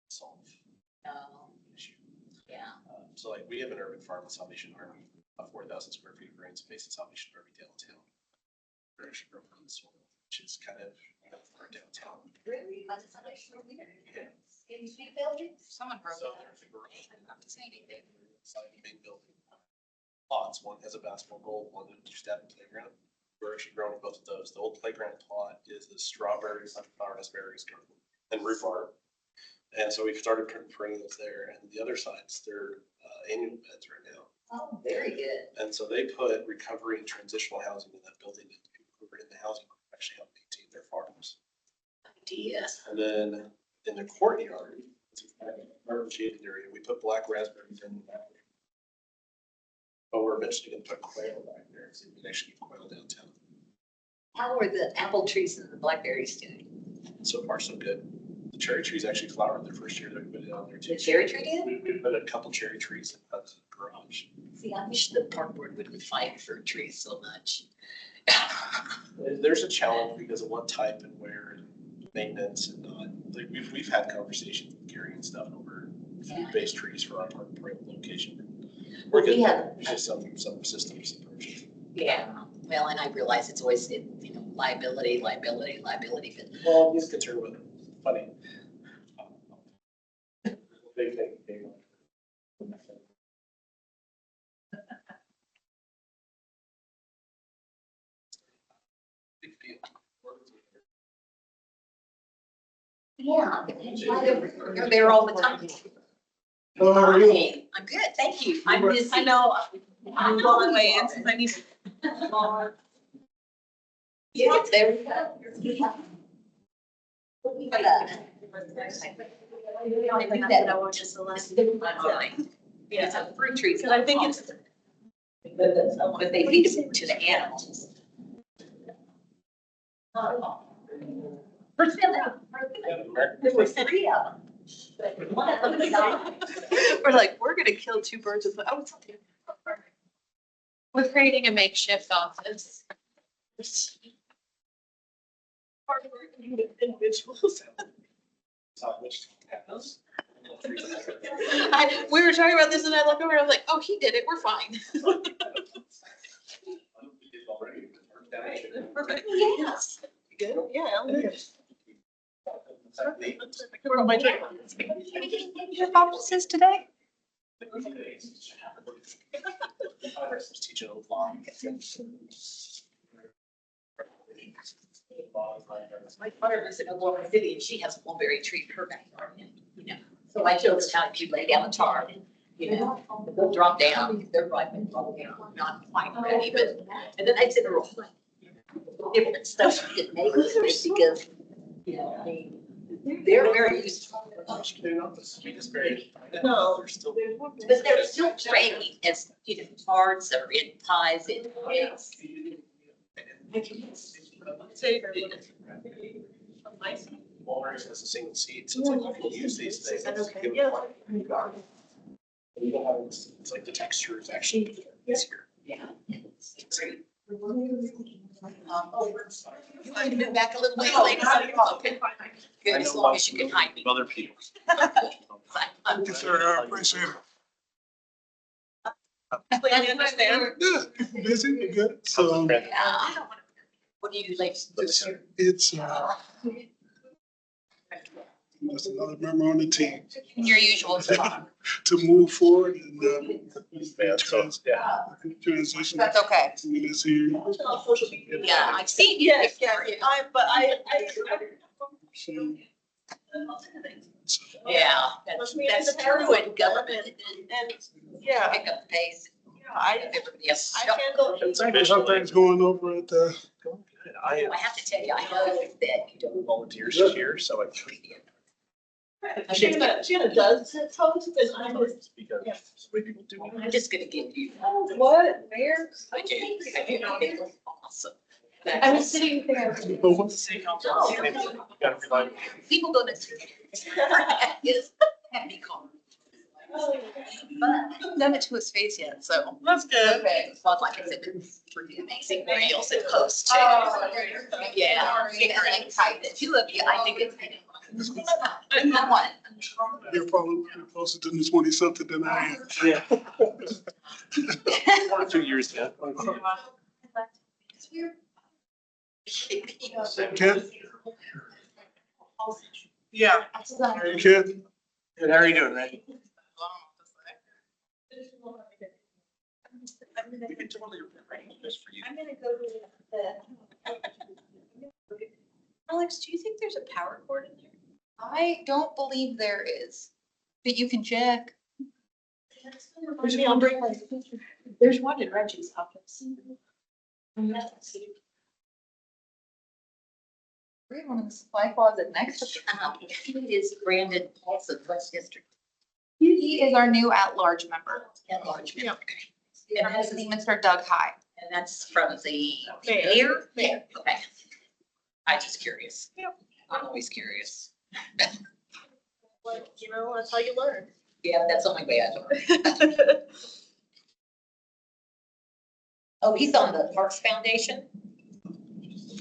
solve Oh, the issue. yeah. So like we have an urban farm in Salvation Army, a 4,000 square feet of green space in Salvation Army downtown. We're actually growing on the soil, which is kind of for downtown. Really? Yeah. In sweet building? Someone broke So it. there's a garage Not to say anything. inside the main building. Plots, one has a basketball goal, one is just at the playground. We're actually growing both of those. The old playground plot is the strawberries, sunflower, raspberries, and rhubarb. And so we've started putting perennials there, and the other sides, they're annual beds right now. Oh, very good. And so they put recovery and transitional housing in that building, and people who are in the housing actually help maintain their farms. Yes. And then in the courtyard, it's a shaded area, we put black raspberries in. But we're eventually gonna put quail back there, so we can actually get quail downtown. How are the apple trees and the blackberries doing? So far, so good. The cherry trees actually flowered their first year that we put it on there too. The cherry tree did? We put a couple cherry trees in the garage. See, I wish the park board would fight for trees so much. There's a challenge because of what type and where and maintenance and not, like, we've had conversations with Gary and stuff over food-based trees for our park location. We're We getting, have- there's just some systems approaches. Yeah, well, and I realize it's always, liability, but Well, he's concerned with funny. Big thing, big one. Big deal. yeah, they're there all the time. Oh, how are you? Hey, I'm good, thank you. I'm busy. I know, I'm going away in since I need to. Yeah, there we go. It's a fruit tree. Because I think it's, But they feed it to the animals. There were three of them. But one of them died. we're like, we're gonna kill two birds with, oh, it's okay. We're creating a makeshift office. Part of our individuals. We were talking about this and I look over, I was like, oh, he did it, we're fine. Perfect. Yes. Good, yeah. I'm good. Your offices today? Teaching a lot. My daughter lives in Oklahoma City and she has a mulberry tree in her backyard, so I joke about if you lay down a tar, they'll drop down, they're ripe and not quite ready, but, and then I said, different stuff we can make with it because, I mean, they're very useful. They're not the sweetest berry. No. They're still. But they're still trading as, tarts or in pies and eggs. Walmart has a single seed, so it's like you can use these things. Is that okay? Give it Yeah. one. You don't have, it's like the texture is actually easier. Yeah. You want to move back a little way later? Okay. Good, as long as you can hide me. Other people. Thank you, sir. I appreciate it. I understand. Yeah, busy, you good? So What do you like to do? it's, just another member on the team Your usual spot. to move forward and, Yeah. transition That's okay. to this here. Yeah, I've seen you. Yes, yeah, I. So, Yeah, that's true in government. And, yeah, Pick up the pace. I Everybody else. I handle. how things going over at the, I I have to tell you, I know that you don't. volunteers here, so I treat it. Shanna does toast and I just. Because the way people do it. I'm just gonna give you. What, where? I do. It was awesome. I was sitting there. People go to. Yes, have me call. But I haven't done it to his face yet, so. that's good. Okay, well, like I said, it's pretty amazing rails and posts too. Oh, Yeah, and I type the two of you, I think it's. Come on, You're probably closer to the 20-something than I am. Yeah. 1 or 2 years ago. Ken? Yeah. Ken? Good, how are you doing, Ray? We can totally arrange this for you. I'm gonna go to the. Alex, do you think there's a power cord in there? I don't believe there is, but you can check. I'll bring my picture. There's one in Reggie's office. We have one in the supply closet next to. It is Brandon Paulson, West District. He is our new at-large member. At large. Yeah. And His name is Mr. Doug High. and that's from the Mayor. mayor? Mayor. Okay. I'm just curious. Yep. I'm always curious. Like, that's how you learn. Yeah, that's the only way I learn. Oh, he's on the Parks Foundation?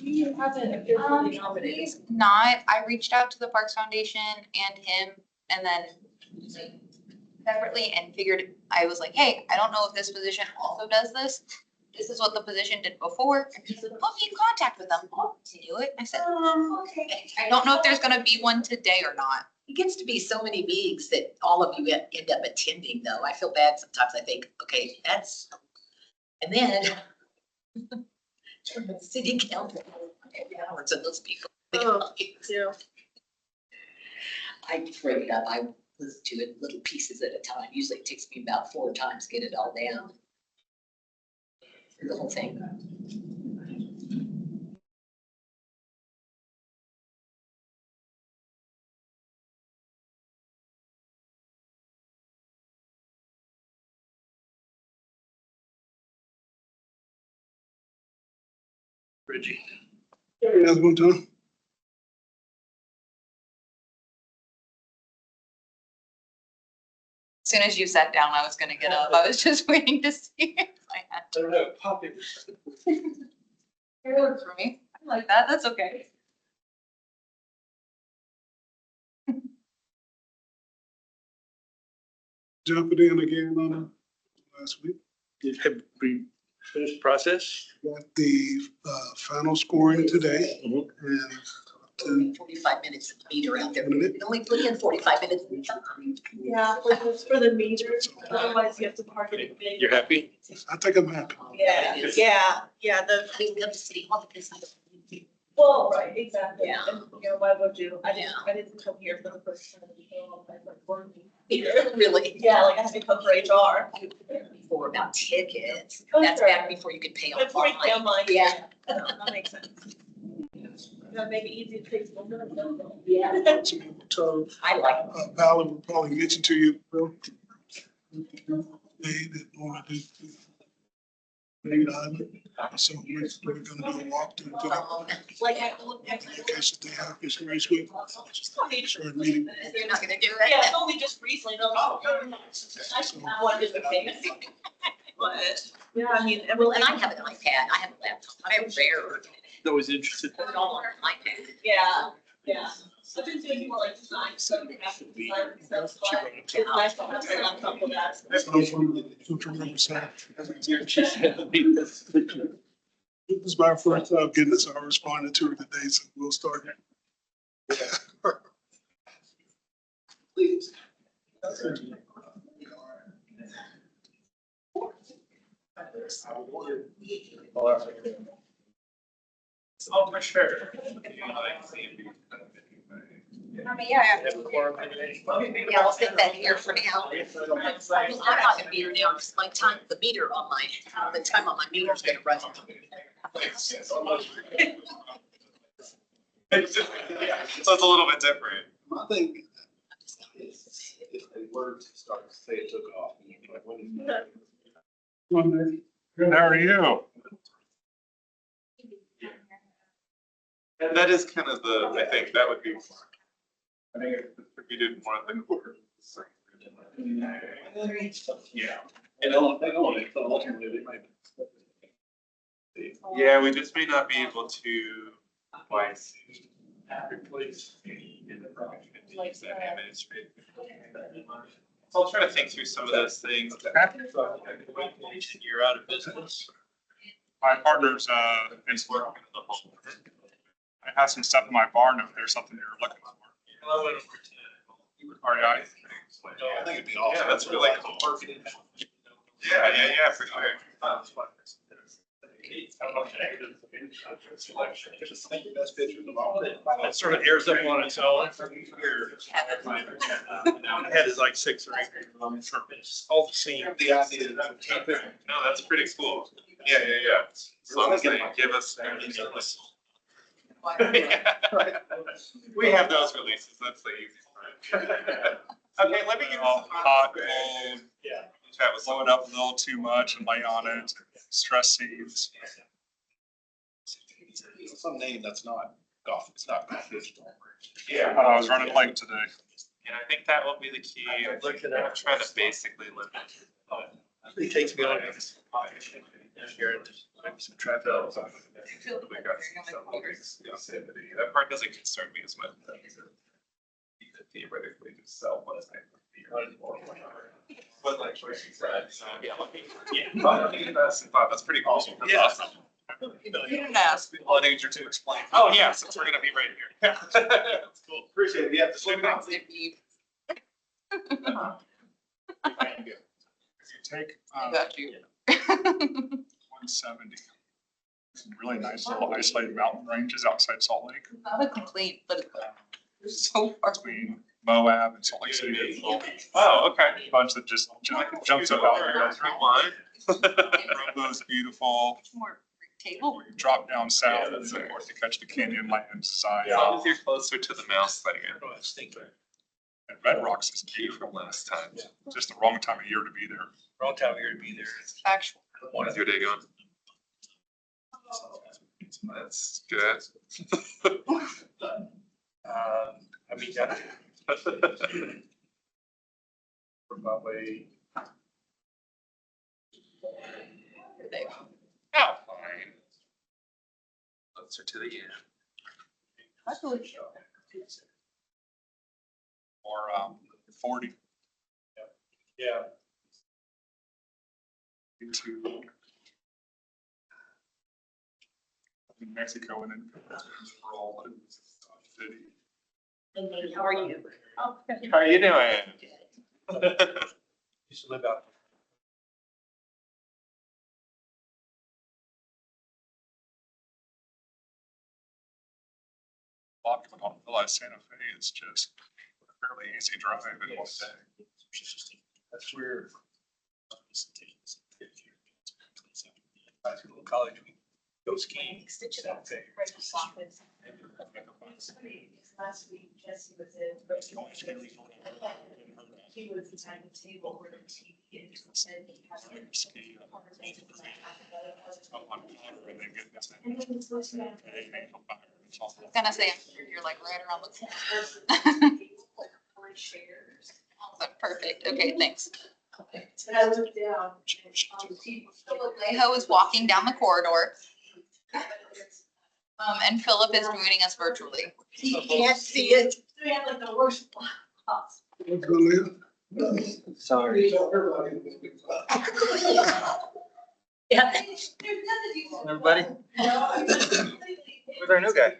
You haven't officially nominated. He's not. I reached out to the Parks Foundation and him, and then separately, and figured, I was like, hey, I don't know if this position also does this. This is what the position did before. And he said, put me in contact with them. I'll do it. I said, Okay. I don't know if there's gonna be one today or not. It gets to be so many meetings that all of you end up attending, though. I feel bad sometimes. I think, okay, that's, and then turn the city council, hours of those people. Oh, yeah. I break it up. I listen to it little pieces at a time. Usually it takes me about 4 times to get it all down. The whole thing. Reggie. How's it going, Tom? As soon as you sat down, I was gonna get up. I was just waiting to see if I had. I don't know, poppy. Here works for me. I like that. That's okay. Jumping in again on last week. Have we finished process? Got the final scoring today. Mhm. And Only 45 minutes at the meter out there. You can only put in 45 minutes. at a time. Yeah, for the meters, otherwise you have to park it big. You're happy? I think I'm happy. Yeah, the, I mean, come to city hall because I don't. well, right, exactly. Yeah. And, why would you? I Yeah. didn't come here for the first time, so I was like working. Really? Yeah, like I had to come for HR. Before about tickets. Oh, That's sure. back before you could pay Before you pay online. online. Yeah. That makes sense. That make it easy to take some minutes. Yeah. So I like Val will probably mention to you, Bill. They didn't want to do. Big Island. So we're gonna do a walkthrough to the like, location they have this race week. Short meeting. you're not gonna do Yeah, it's it. only just recently, though. I wanted to pay. But, yeah, I mean, Well, and I have an iPad. I have a laptop. I'm rare. That was interested. Put it all on an iPad. yeah, yeah. I've been doing more like design, so you have to design stuff, but it's nice to have some on top of that. I'm from Riverside. This is my first time getting this. I responded to it today, so we'll start it. Please. Oh, for sure. Yeah. Yeah, I'll sit that here for now. I'm not gonna be here now, because my time, the meter on the time on my meter is gonna run. So it's a little bit different. My thing is, if a word starts, say it took off, like when you. Good, how are you? And that is kind of I think that would be, I think if we did more than word. Yeah. And ultimately, they might. Yeah, we just may not be able to twice replace in the project. So I'll try to think through some of those things. You're out of business. My partner's, in work. I have some stuff in my barn if there's something you're looking for. Or not. I think it'd be awesome. Yeah, that's really cool. Yeah, for sure. Best pictures of all. It sort of airs up on its own. Head is like 6 or 8 all the same. The idea is keep it. No, that's pretty cool. Yeah. As long as they give us. We have those releases, that's the easy part. Okay, let me give you All some hot, cold. cold, Chat with blow it up a little too much and lay on it, stress seeds. Some name that's not golf, it's not golf. Yeah. I was running late today. And I think that will be the key. I'm trying to basically limit. It takes me on. Some traffic. We got some Yosemite. That part doesn't concern me as much. You could theoretically just sell one type of beer. But like what she said, that's pretty cool. That's awesome. You didn't ask. Well, I need you to explain. Oh, yeah, since we're gonna be right here. That's cool. Appreciate it. Yeah. Sleep If you take, I got you. 170, some really nice little isolated mountain ranges outside Salt Lake, Not a complaint, but it's so far. between Moab and Salt Lake City. Oh, okay. A bunch that just jumps up out there. Provo's beautiful. More table. You drop down south and then north to catch the canyon lands side. As long as you're closer to the mouse thing. And Red Rocks is Key from beautiful. last time. Just the wrong time of year to be there. Wrong time of year to be there. Factual. How's your day going? That's good. I mean, that. Probably. Oh, fine. Closer to the end. Or 40 Yeah. into New Mexico and then roll to city. How are you? How are you doing? Used to live out. Lot coming on the last Santa Fe, it's just a fairly easy drive in one day. That's where. High school, college, we go skiing. Extension. South Bay. Last week, Jesse was in. He was behind the table where the TV is. And he had a- Ski up on water and then get this And then it's supposed to have- thing, and come back, and it's all- I was gonna say, I'm sure you're like right around the corner. Chairs. Perfect. Okay, thanks. And I looked down. Leho is walking down the corridor. And Philip is joining us virtually. He can't see it. We had like the worst spots. What's going Sorry. Yeah. Everybody, where's our new guy?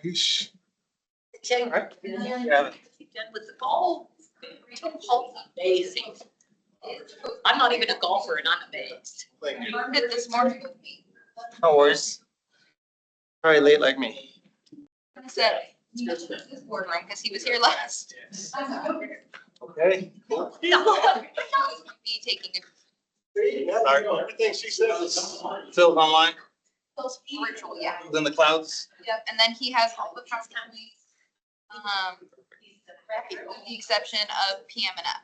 He's, Tell you, Yeah. done with the golf. Amazing. I'm not even a golfer and I'm amazed. He learned it this morning with me. No worries. Probably late like me. I said, he was in his boardroom because he was here last. Okay. Me taking Everything she says. Phil's online, a virtual, yeah. he's in the clouds. Yep, and then he has all the counties. With the exception of PM and F.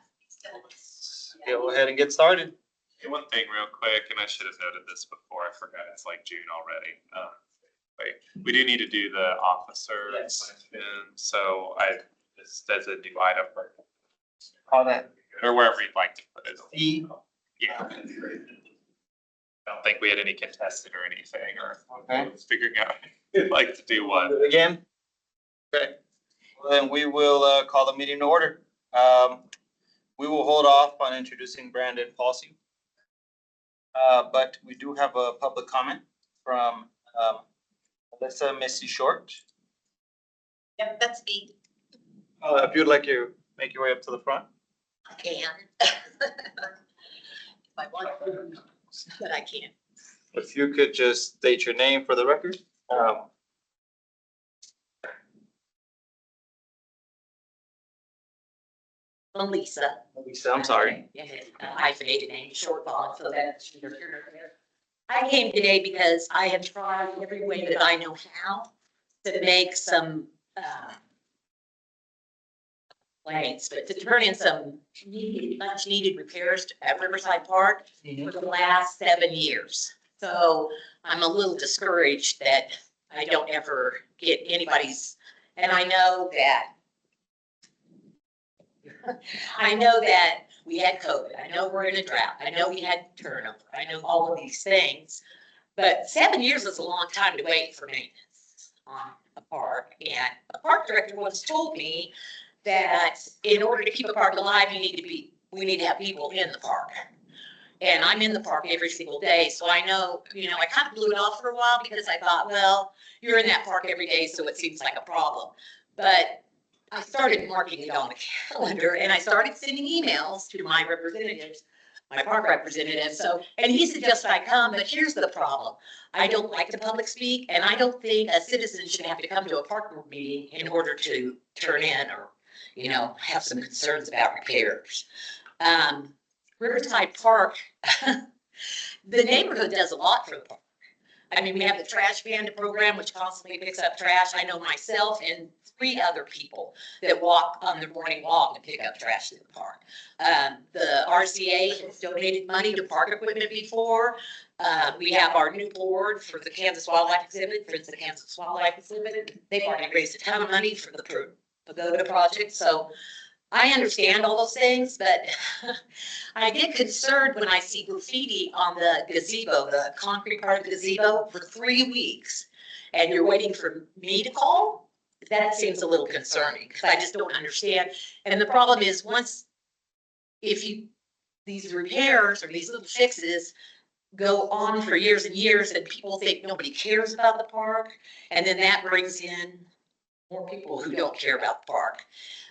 Go ahead and get started. Hey, one thing real quick, and I should have noted this before, I forgot, it's like June already. Wait, we do need to do the officers, and so this as a new item, Call that or wherever you'd like to put it. E. Yeah. I don't think we had any contested or anything, or Okay. figuring out who'd like to do what. Again? Okay. Then we will call the meeting to order. We will hold off on introducing Brandon Palsy. But we do have a public comment from Alyssa Missy Short. Yep, that's me. If you'd like to make your way up to the front. I can. I want, but I can't. If you could just state your name for the record. Lisa. Lisa, I'm sorry. Yeah, hyphenated name, short font, so that's. I came today because I have tried every way that I know how to make some, complaints, but to turn in some needed, much needed repairs at Riverside Park for the last 7 years. So I'm a little discouraged that I don't ever get anybody's, and I know that we had COVID. I know we're in a drought. I know we had turnover. I know all of these things. But 7 years is a long time to wait for maintenance on a park. And a park director once told me that in order to keep a park alive, we need to have people in the park. And I'm in the park every single day. So I know, I kind of blew it off for a while because I thought, well, you're in that park every day, so it seems like a problem. But I started marking it on the calendar and I started sending emails to my representatives, my park representative. And he suggested I come, but here's the problem. I don't like to public speak, and I don't think a citizen should have to come to a park board meeting in order to turn in or, have some concerns about repairs. Riverside Park, the neighborhood does a lot for the park. I mean, we have the trash bandit program, which constantly picks up trash. I know myself and 3 other people that walk on the morning walk and pick up trash in the park. The RCA has donated money to park equipment before. We have our new board for the Kansas Wildlife Exhibit, Friends of the Kansas Wildlife Exhibit. They've already raised a ton of money for the pagoda project. So I understand all those things, but I get concerned when I see graffiti on the gazebo, the concrete part of the gazebo, for 3 weeks, and you're waiting for me to call. That seems a little concerning because I just don't understand. And the problem is these repairs or these little fixes go on for years and years and people think nobody cares about the park. And then that brings in more people who don't care about the park.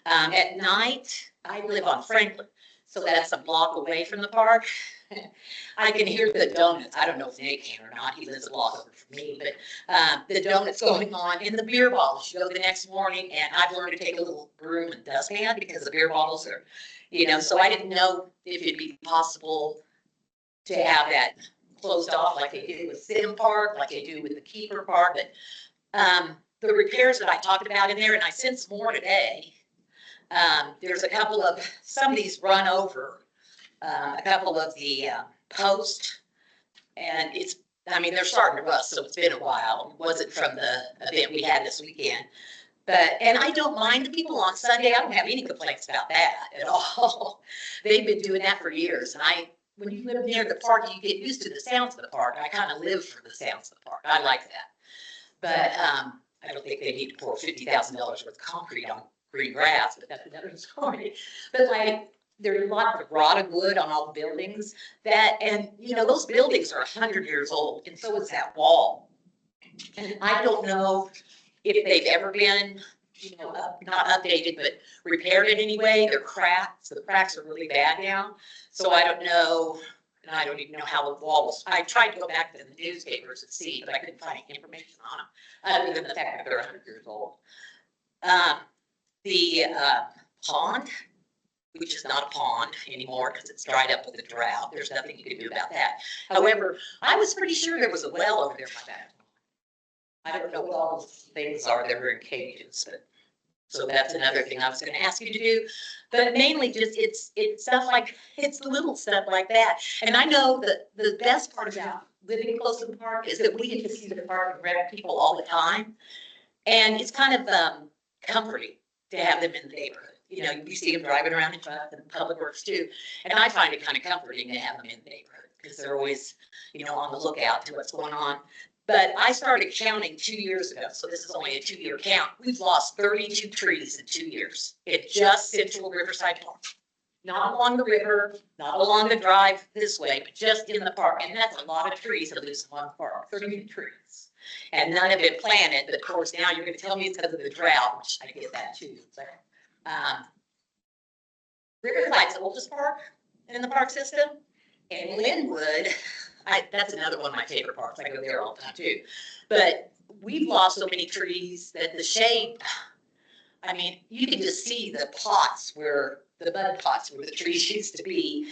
At night, I live on Franklin, so that's a block away from the park. I can hear the donuts. I don't know if Nate can or not. He lives a block over from me, but the donuts going on in the beer bottles. You go the next morning, and I've learned to take a little broom and dustpan because the beer bottles are, so I didn't know if it'd be possible to have that closed off like they do with Sim Park, like they do with the Keeper Park. But the repairs that I talked about in there, and I sent some more today. There's a couple of, some of these run over a couple of the posts, and they're starting to rust, so it's been a while. It wasn't from the event we had this weekend. And I don't mind the people on Sunday. I don't have any complaints about that at all. They've been doing that for years. And when you live near the park, you get used to the sounds of the park. I kind of live for the sounds of the park. I like that. But I don't think they need to pour $50,000 worth of concrete on green grass, but that's another story. But there's a lot of rotted wood on all the buildings and those buildings are 100 years old, and so is that wall. And I don't know if they've ever been, not updated, but repaired in any way. They're cracked. So the cracks are really bad now. So I don't know, and I don't even know how the walls. I tried to go back to the newspapers and see, but I couldn't find any information on them, other than the fact that they're 100 years old. The pond, which is not a pond anymore because it's dried up with the drought. There's nothing you can do about that. However, I was pretty sure there was a well over there by that. I don't know what all those things are that are in cages, but so that's another thing I was going to ask you to do. But mainly just it's little stuff like that. And I know that the best part about living close to the park is that we get to see the park and rent people all the time. And it's kind of comforting to have them in the neighborhood. You see them driving around in trucks and public works too. And I find it kind of comforting to have them in the neighborhood because they're always, on the lookout to what's going on. But I started counting 2 years ago, so this is only a 2-year count. We've lost 32 trees in 2 years. It's just Central Riverside Park. Not along the river, not along the drive this way, but just in the park. And that's a lot of trees to lose in one park, 32 trees. And none have been planted, but of course now you're gonna tell me it's because of the drought, which I get that too. But, Riverside's the oldest park in the park system. And Linwood, that's another one of my favorite parks. I go there all the time too. But we've lost so many trees that the shade, I mean, you can just see the plots where the bud plots where the trees used to be.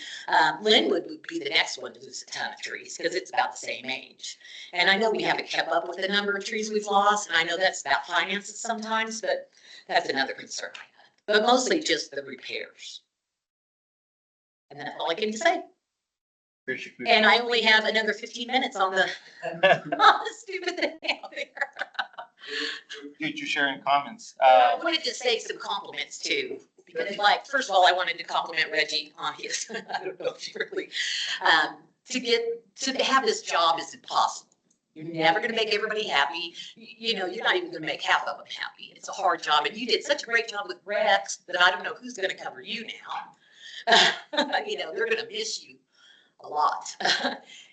Linwood would be the next one to lose a ton of trees because it's about the same age. And I know we haven't kept up with the number of trees we've lost, and I know that's about finances sometimes, but that's another concern I have. But mostly just the repairs. And that's all I can say. And I only have another 15 minutes on the, on the stupid thing out there. Did you share in comments? I wanted to say some compliments too, because like, first of all, I wanted to compliment Reggie on his, I don't know if you really, to have this job is impossible. You're never gonna make everybody happy. You know, you're not even gonna make half of them happy. It's a hard job, and you did such a great job with Rex that I don't know who's gonna cover you now. You know, they're gonna miss you a lot.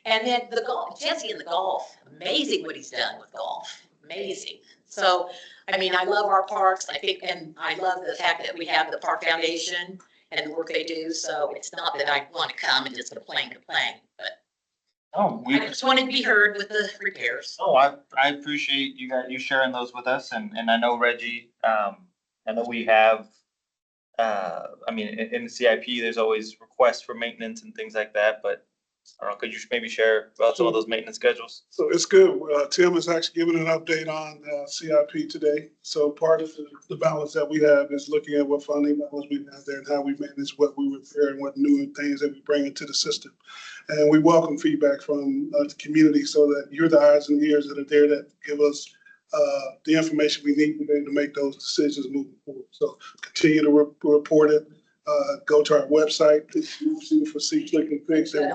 And then the golf, Jesse in the golf, amazing what he's done with golf, amazing. So, I mean, I love our parks, I think, and I love the fact that we have the Park Foundation and the work they do, so it's not that I want to come and just complain, but I just wanted to be heard with the repairs. Oh, I appreciate you sharing those with us, and I know Reggie, I know we have, I mean, in the CIP, there's always requests for maintenance and things like that, but I don't know, could you maybe share about some of those maintenance schedules? So it's good. Tim is actually giving an update on CIP today. So part of the balance that we have is looking at what funding balance we have there and how we manage what we repair and what new things that we bring into the system. And we welcome feedback from the community so that you're the eyes and ears that are there that give us the information we need to make those decisions moving forward. So continue to report it. Go to our website for see, click, and fix. I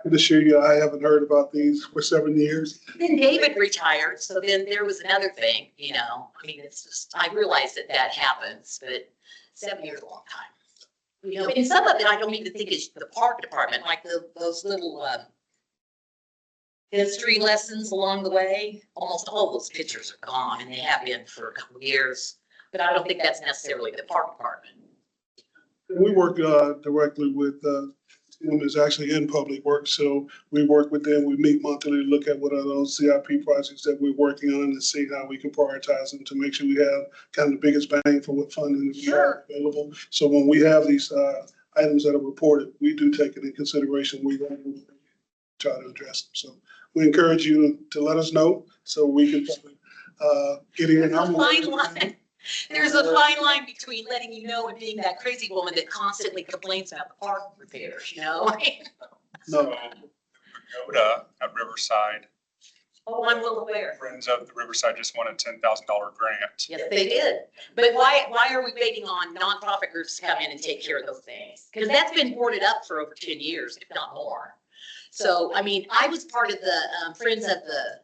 can assure you, I haven't heard about these for 7 years. Then David retired, so then there was another thing, you know, I mean, it's just, I realize that happens, but 7 years is a long time. You know, and some of it I don't even think is the park department, like those little history lessons along the way. Almost all those pictures are gone, and they have been for a couple of years. But I don't think that's necessarily the park department. We work directly with Tim is actually in public works, so we work with them. We meet monthly to look at what are those CIP projects that we're working on and see how we can prioritize them to make sure we have kind of the biggest bang for what funding we have available. So when we have these items that are reported, we do take it in consideration. We try to address them. So we encourage you to let us know so we can get in. There's a fine line. There's a fine line between letting you know and being that crazy woman that constantly complains about the park repairs, you know? No. Pagoda at Riverside, Oh, I'm well aware. Friends of the Riverside just won a $10,000 grant. Yes, they did. But why are we waiting on nonprofit groups to come in and take care of those things? Because that's been boarded up for over 10 years, if not more. So, I mean, I was part of the Friends of the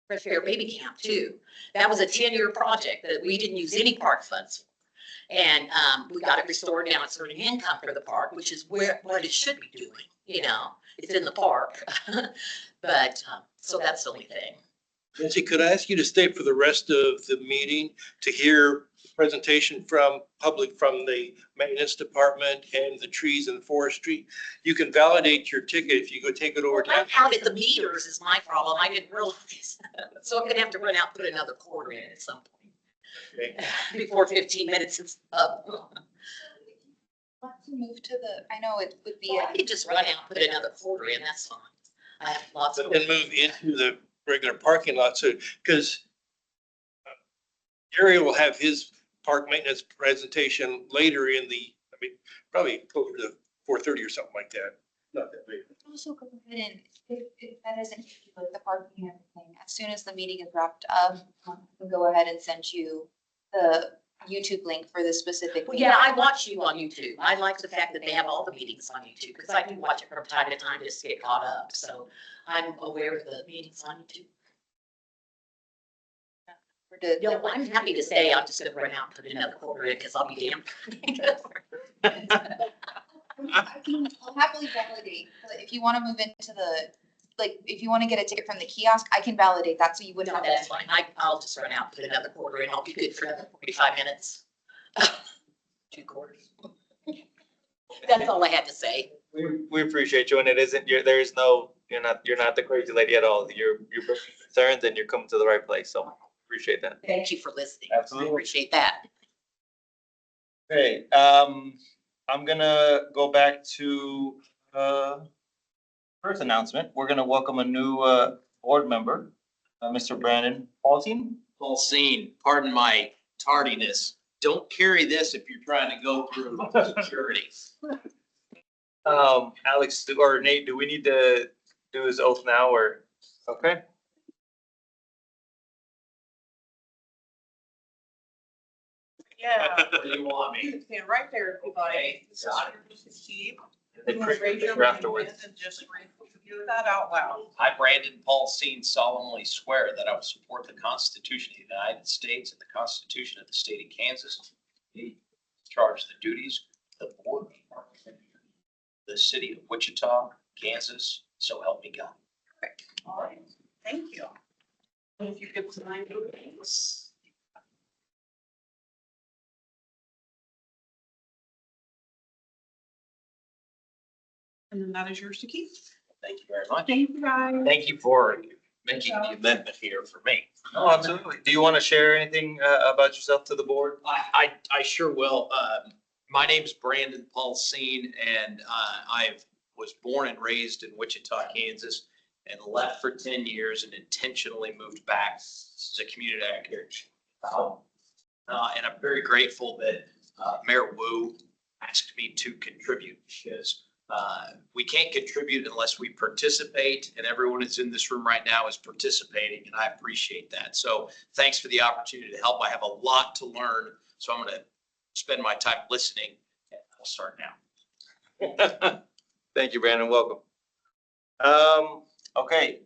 Fresh Air Baby Camp too. That was a 10-year project that we didn't use any park funds for. And we got it restored. Now it's earning income for the park, which is what it should be doing. You know, it's in the park. But so that's the only thing. Nancy, could I ask you to stay for the rest of the meeting to hear the presentation from the maintenance department and the trees and forestry? You can validate your ticket if you go take it over to. I'm out at the meters is my problem. I didn't realize. So I'm gonna have to run out, put another quarter in at some point. Okay. Before 15 minutes is up. Want to move to the, I know it would be, I could just run out, put another quarter in, that's fine. I have lots of. But then move into the regular parking lot, so, because Gary will have his park maintenance presentation later in the, I mean, probably closer to 4:30 or something like that. Not that big. also go ahead and if that isn't issue with the parking and everything, as soon as the meeting is wrapped up, we'll go ahead and send you the YouTube link for this specific. Well, yeah, I watch you on YouTube. I like the fact that they have all the meetings on YouTube, because I do watch it from time to time just to get caught up, so I'm aware of the meetings on YouTube. No, I'm happy to stay. I'm just gonna run out and put another quarter in, because I'll be damned. I'll happily validate, but if you wanna move into the, like, if you wanna get a ticket from the kiosk, I can validate that, so you wouldn't No, have that's to. fine. I'll just run out, put another quarter in. I'll be good for another 45 minutes. 2 quarters. That's all I had to say. We appreciate you, and it isn't, there's no, you're not the crazy lady at all. You're concerned and you're coming to the right place, so appreciate that. Thank you for listening. Absolutely. Appreciate that. Okay, I'm gonna go back to, first announcement. We're gonna welcome a new, board member, Mr. Brandon Paulson. Paulsine, pardon my tardiness. Don't carry this if you're trying to go through security. Alex, or Nate, do we need to do his oath now or, okay? Yeah. Where do you want me? Stand right there, everybody. Got Steve. They You wanna raise your picture right afterwards. hand and just repeat that out loud. I, Brandon Paulsine, solemnly swear that I will support the Constitution of the United States and the Constitution of the State of Kansas. Charge the duties of the board of the city of Wichita, Kansas, so help me God. All right, thank you. And if you could sign those. And then that is yours to keep. Thank you very much. Thank you, guys. Thank you for making the amendment here for me. Oh, absolutely. Do you want to share anything, about yourself to the board? I sure will. My name's Brandon Paulsine, and I was born and raised in Wichita, Kansas, and left for 10 years and intentionally moved back as a community actor. And I'm very grateful that Mayor Wu asked me to contribute, because we can't contribute unless we participate, and everyone that's in this room right now is participating, and I appreciate that. So thanks for the opportunity to help. I have a lot to learn, so I'm going to spend my time listening. I'll start now. Thank you, Brandon. Welcome. Okay.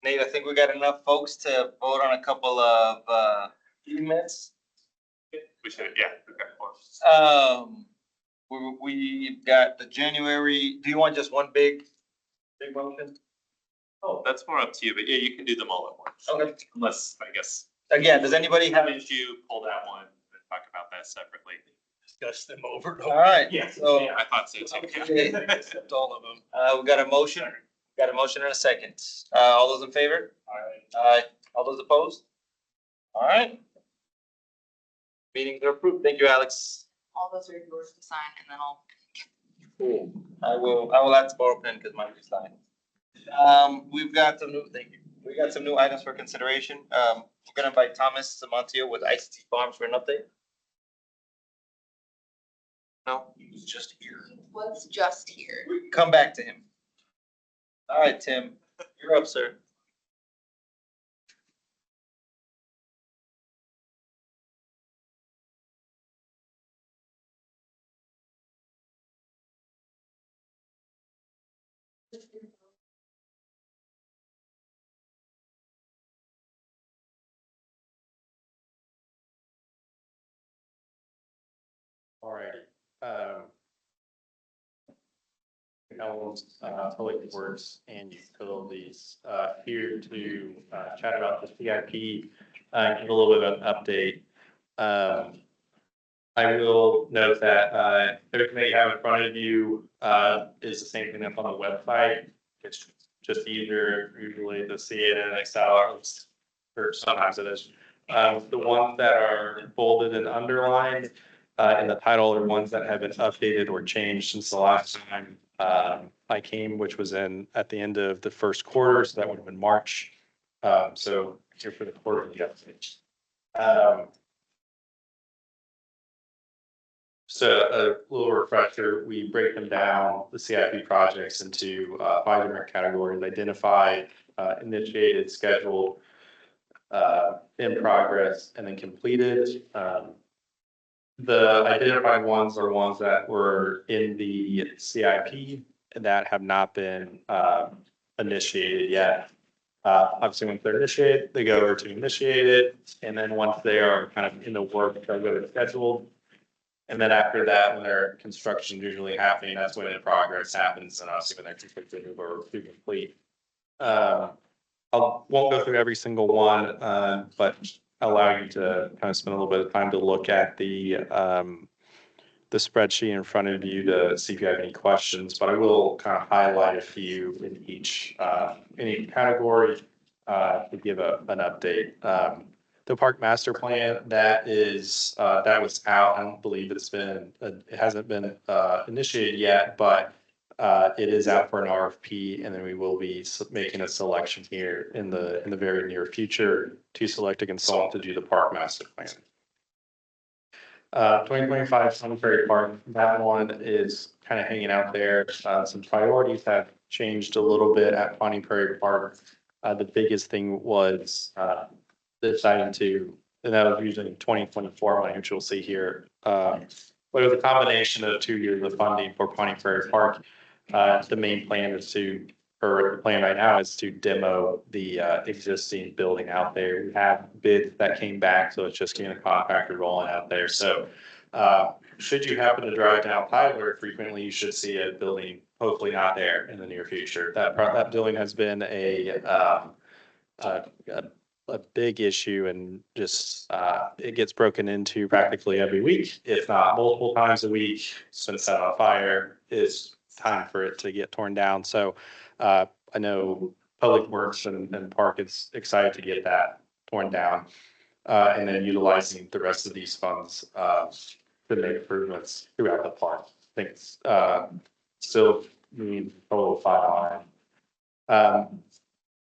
Nate, I think we got enough folks to vote on a couple of, minutes. We should, yeah, okay. We've got the January, do you want just one big motion? Oh, that's more up to you, but yeah, you can do them all at once. Okay. Unless, I guess, Again, does anybody have have? an issue, pull that one, and talk about that separately. Discuss them over. All right. So, Yeah, I thought so too. Okay. Accept all of them. we got a motion, and a second. All those in favor? Aye. All those opposed? All right. Meetings are approved. Thank you, Alex. All those are yours to sign, and then I'll. Cool. I will ask to borrow a pen because mine is signed. We've got some new, thank you. We got some new items for consideration. We're gonna invite Thomas Samantia with ICT Farms for an update. No, He was just here. Was just here. we can come back to him. All right, Tim, you're up, sir. Alrighty. Public Works and Utilities, here to, chat about the CIP, give a little bit of an update. I will note that, everything that you have in front of you, is the same thing that's on the website. It's just easier usually to see it in Excel, or sometimes it is. The ones that are bolded and underlined, in the title are ones that have been updated or changed since the last time I came, which was at the end of the first quarter, so that would have been March. So here for the quarterly update. So a little refresher, we break them down, the CIP projects, into 5 different categories: identified, initiated, scheduled, in progress and then completed. The identified ones are ones that were in the CIP that have not been initiated yet. Obviously, once they're initiated, they go over to initiate it, and then once they are kind of in the work, they'll go to scheduled. And then after that, when their construction is usually happening, that's when in progress happens, and obviously when they're completely move over to complete. I won't go through every single one, but allow you to kind of spend a little bit of time to look at the spreadsheet in front of you to see if you have any questions, but I will kind of highlight a few in each category to give an update. The park master plan, that was out. I don't believe it hasn't been initiated yet, but it is out for an RFP, and then we will be making a selection here in the very near future to select a consultant to do the park master plan. 2025 Sun Prairie Park, that one is kind of hanging out there. Some priorities have changed a little bit at Pawnee Prairie Park. The biggest thing was deciding to, and that was using 2024 money, which you'll see here. But it was a combination of 2 years of funding for Pawnee Prairie Park. The main plan is the plan right now is to demo the existing building out there. We have bids that came back, so it's just getting a contractor rolling out there. So should you happen to drive down Tyler frequently, you should see a building hopefully not there in the near future. That building has been a big issue, and just it gets broken into practically every week, if not multiple times a week. It's been set on fire. It's time for it to get torn down. So I know Public Works and Park is excited to get that torn down, and then utilizing the rest of these funds to make improvements throughout the park. I think it's still needs total $5 million.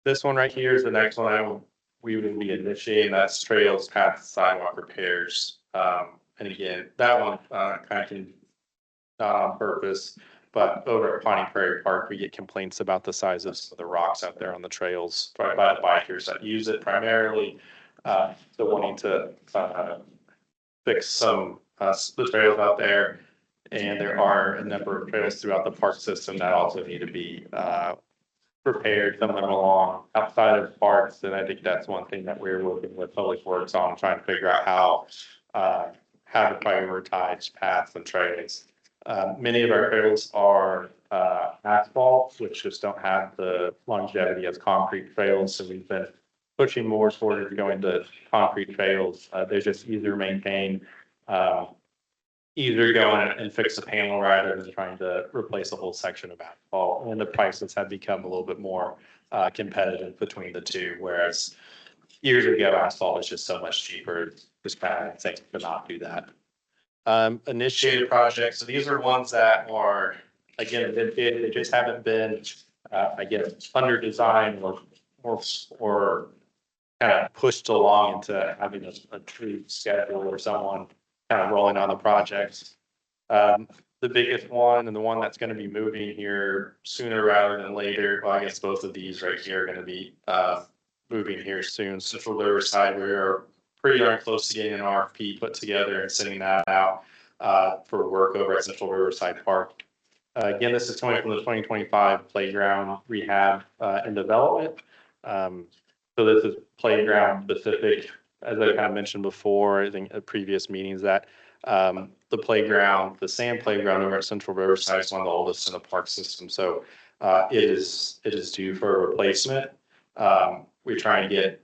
This one right here is the next one we would be initiating. That's trails, paths, sidewalk repairs. And again, that one kind of not on purpose, but over at Pawnee Prairie Park, we get complaints about the size of some of the rocks out there on the trails by the bikers that use it primarily. So wanting to fix some the trails out there. And there are a number of trails throughout the park system that also need to be repaired, some of them along outside of parks. And I think that's one thing that we're working with Public Works on, trying to figure out how to prioritize paths and trails. Many of our trails are asphalt, which just don't have the longevity as concrete trails. So we've been pushing more towards going to concrete trails. They're just easier to maintain, easier going and fix a panel rather than trying to replace a whole section of asphalt. And the prices have become a little bit more competitive between the two, whereas years ago, asphalt was just so much cheaper. Just kind of think to not do that. Initiated projects. So these are ones that are, again, they just haven't been, I guess, under design or kind of pushed along into having a true schedule or someone kind of rolling on the projects. The biggest one and the one that's going to be moving here sooner rather than later. Well, I guess both of these right here are going to be moving here soon. Central Riverside, we are pretty darn close to getting an RFP put together and sending that out for work over at Central Riverside Park. Again, this is coming from the 2025 playground rehab and development. So this is playground specific, as I kind of mentioned before, I think at previous meetings, that the playground, the sand playground over at Central Riverside is one of the oldest in the park system. So it is due for a replacement. We're trying to get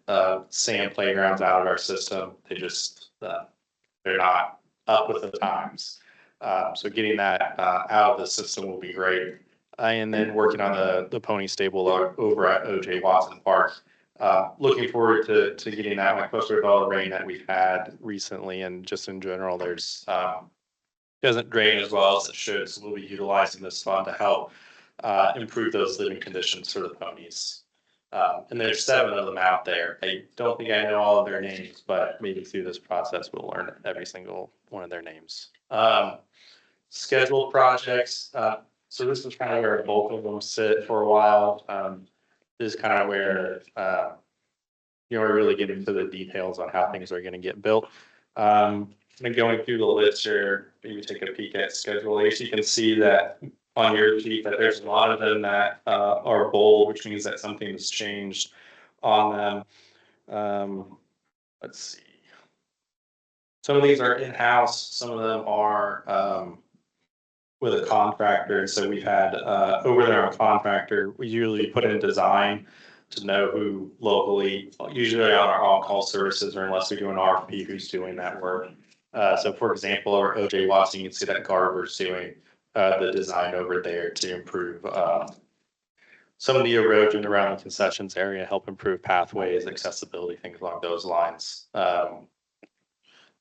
sand playgrounds out of our system. They're not up with the times. So getting that out of the system will be great. And then working on the pony stable over at OJ Watson Park. Looking forward to getting that one, especially with all the rain that we've had recently, and just in general, doesn't drain as well as it should. So we'll be utilizing this fund to help improve those living conditions for the ponies. And there's 7 of them out there. I don't think I know all of their names, but maybe through this process, we'll learn every single one of their names. Scheduled projects. So this is kind of where both of them sit for a while. This is kind of where really get into the details on how things are gonna get built. And going through the list here, maybe take a peek at Schedule A, so you can see that on your sheet that there's a lot of them that are bold, which means that something has changed on them. Let's see. Some of these are in-house, some of them are with a contractor. So we've had over there on contractor, we usually put in design to know who locally, usually on our on-call services, or unless we do an RFP, who's doing that work. So for example, our OJ Watson, you can see that Garver's doing the design over there to improve some of the erosion around the concessions area, help improve pathways, accessibility, things along those lines.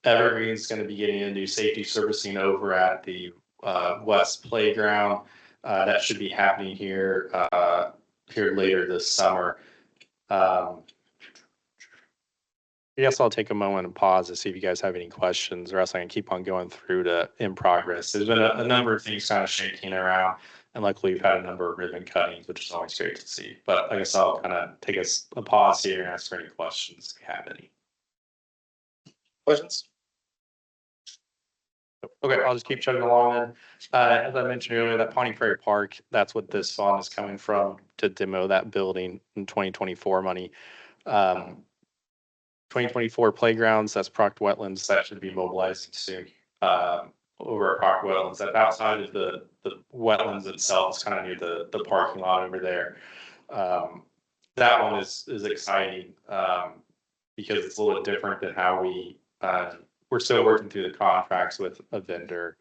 Evergreen's going to be getting into safety servicing over at the West Playground. That should be happening here later this summer. I guess I'll take a moment and pause to see if you guys have any questions, or else I can keep on going through to in progress. There's been a number of things kind of shaking around, and luckily we've had a number of ribbon cuttings, which is always great to see. But I guess I'll kind of take a pause here and ask for any questions if you have any. Questions? Okay, I'll just keep chugging along then. As I mentioned earlier, that Pawnee Prairie Park, that's what this fund is coming from, to demo that building in 2024 money. 2024 playgrounds, that's Proct Wetlands, that should be mobilizing soon. Over at Proct Wetlands, that's outside of the wetlands itself, it's kind of near the parking lot over there. That one is exciting because it's a little different than how we're still working through the contracts with a vendor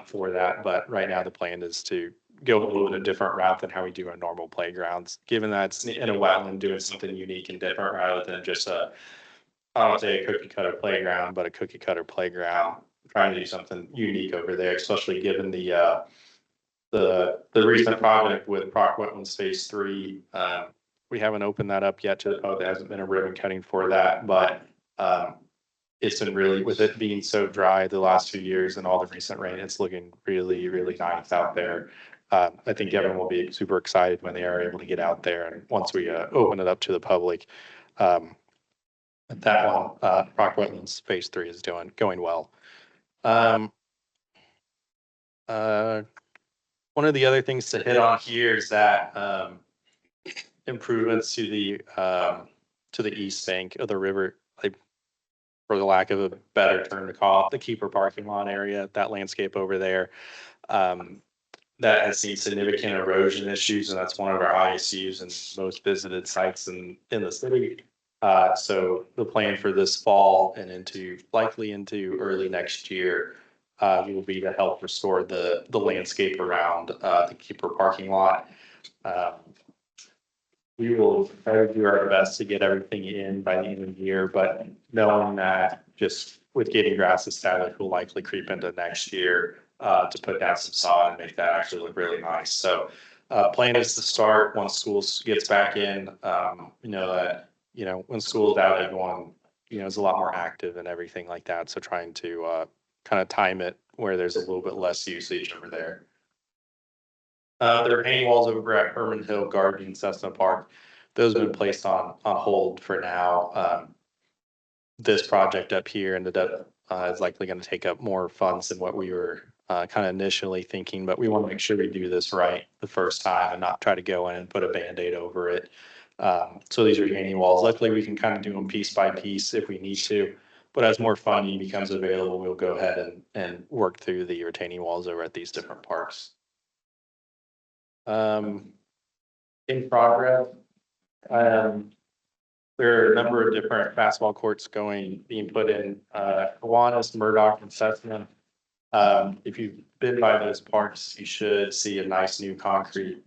for that, but right now the plan is to go a little bit of different route than how we do on normal playgrounds, given that it's in a wetland, doing something unique and different rather than just I don't say a cookie cutter playground, but a cookie cutter playground, trying to do something unique over there, especially given the recent project with Proc Wetlands Phase 3. We haven't opened that up yet to the public. There hasn't been a ribbon cutting for that, but it's been really, with it being so dry the last few years and all the recent rain, it's looking really, really nice out there. I think everyone will be super excited when they are able to get out there, and once we open it up to the public. That one, Proc Wetlands Phase 3 is going well. One of the other things to hit on here is that improvements to the east bank of the river, for the lack of a better term to call it, the keeper parking lot area, that landscape over there. That has seen significant erosion issues, and that's one of our ISUs and most visited sites in the city. So the plan for this fall and likely into early next year will be to help restore the landscape around the keeper parking lot. We will try to do our best to get everything in by the end of the year, but knowing that just with getting grass established, we'll likely creep into next year to put down some sod and make that actually look really nice. So plan is to start once school gets back in. When school's out, everyone, is a lot more active and everything like that. So trying to kind of time it where there's a little bit less usage over there. There are hanging walls over at Herman Hill Garden in Cessna Park. Those have been placed on hold for now. This project up here and is likely going to take up more funds than what we were kind of initially thinking, but we want to make sure we do this right the first time and not try to go in and put a Band-Aid over it. So these are hanging walls. Luckily, we can kind of do them piece by piece if we need to, but as more funding becomes available, we'll go ahead and work through the retaining walls over at these different parks. In progress, there are a number of different basketball courts being put in Kiwanis, Murdoch, and Cessna. If you've been by those parks, you should see a nice new concrete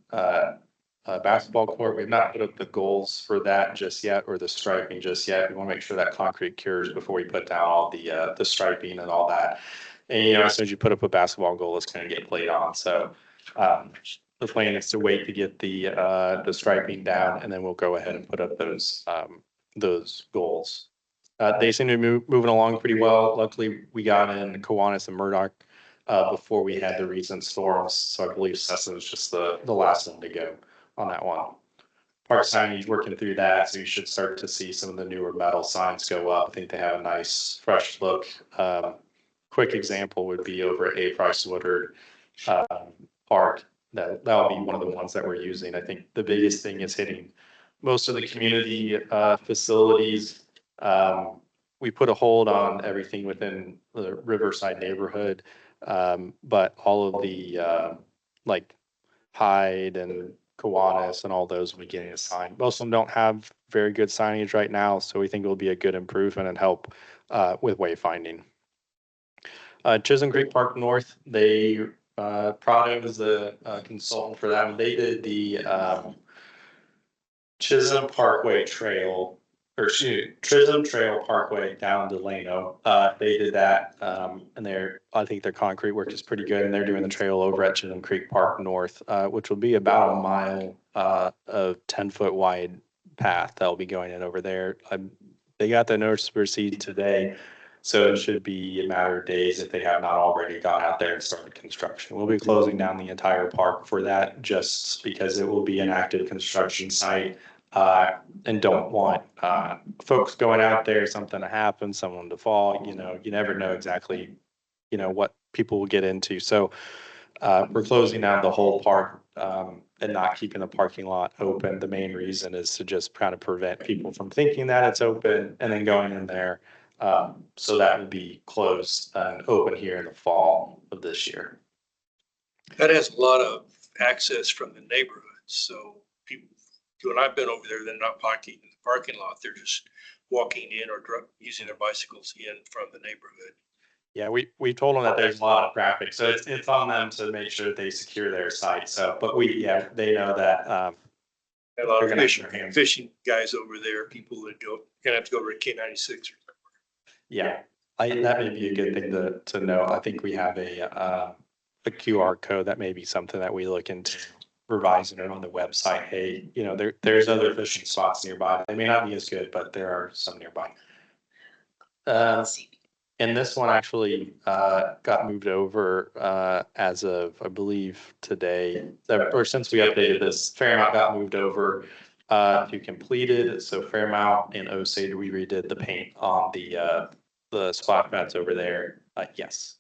basketball court. We've not put up the goals for that just yet, or the striping just yet. We want to make sure that concrete cures before we put down all the striping and all that. And as soon as you put up a basketball goal, it's going to get played on. So the plan is to wait to get the striping down, and then we'll go ahead and put up those goals. They seem to be moving along pretty well. Luckily, we got in Kiwanis and Murdoch before we had the recent storms, so I believe Cessna was just the last one to go on that one. park signage, working through that, so you should start to see some of the newer metal signs go up. I think they have a nice, fresh look. Quick example would be over at A. Price Woodard Park. That'll be one of the ones that we're using. I think the biggest thing is hitting most of the community facilities. We put a hold on everything within the Riverside neighborhood, but all of the like Hyde and Kiwanis and all those will be getting a sign. Most of them don't have very good signage right now, so we think it will be a good improvement and help with wayfinding. Chisholm Creek Park North, they Prado is the consultant for that one. They did the Chisholm Parkway Trail, or Chisholm Trail Parkway down to Lano. They did that, and I think their concrete work is pretty good, and they're doing the trail over at Chisholm Creek Park North, which will be about a mile of 10-foot wide path that'll be going in over there. They got the notice to proceed today. So it should be a matter of days if they have not already gone out there and started construction. We'll be closing down the entire park for that just because it will be an active construction site. And don't want folks going out there, something to happen, someone to fall, you never know exactly, what people will get into. So we're closing down the whole park and not keeping the parking lot open. The main reason is to just kind of prevent people from thinking that it's open and then going in there. So that will be closed and open here in the fall of this year. That has a lot of access from the neighborhood. So people, when I've been over there, they're not parking in the parking lot. They're just walking in or using their bicycles in from the neighborhood. Yeah, we told them that there's a lot of traffic, so it's on them to make sure that they secure their site. So, but they know that. A lot of fishing guys over there, people that gonna have to go over to K-96 or yeah, that may be a good thing to know. I think we have a QR code that may be something that we look into revising it on the website. Hey, there's other fishing spots nearby. They may not be as good, but there are some nearby. And this one actually got moved over as of, I believe, today, or since we updated this, Fairmount got moved over to completed. So Fairmount and Osage, we redid the paint on the splash pads over there. Yes.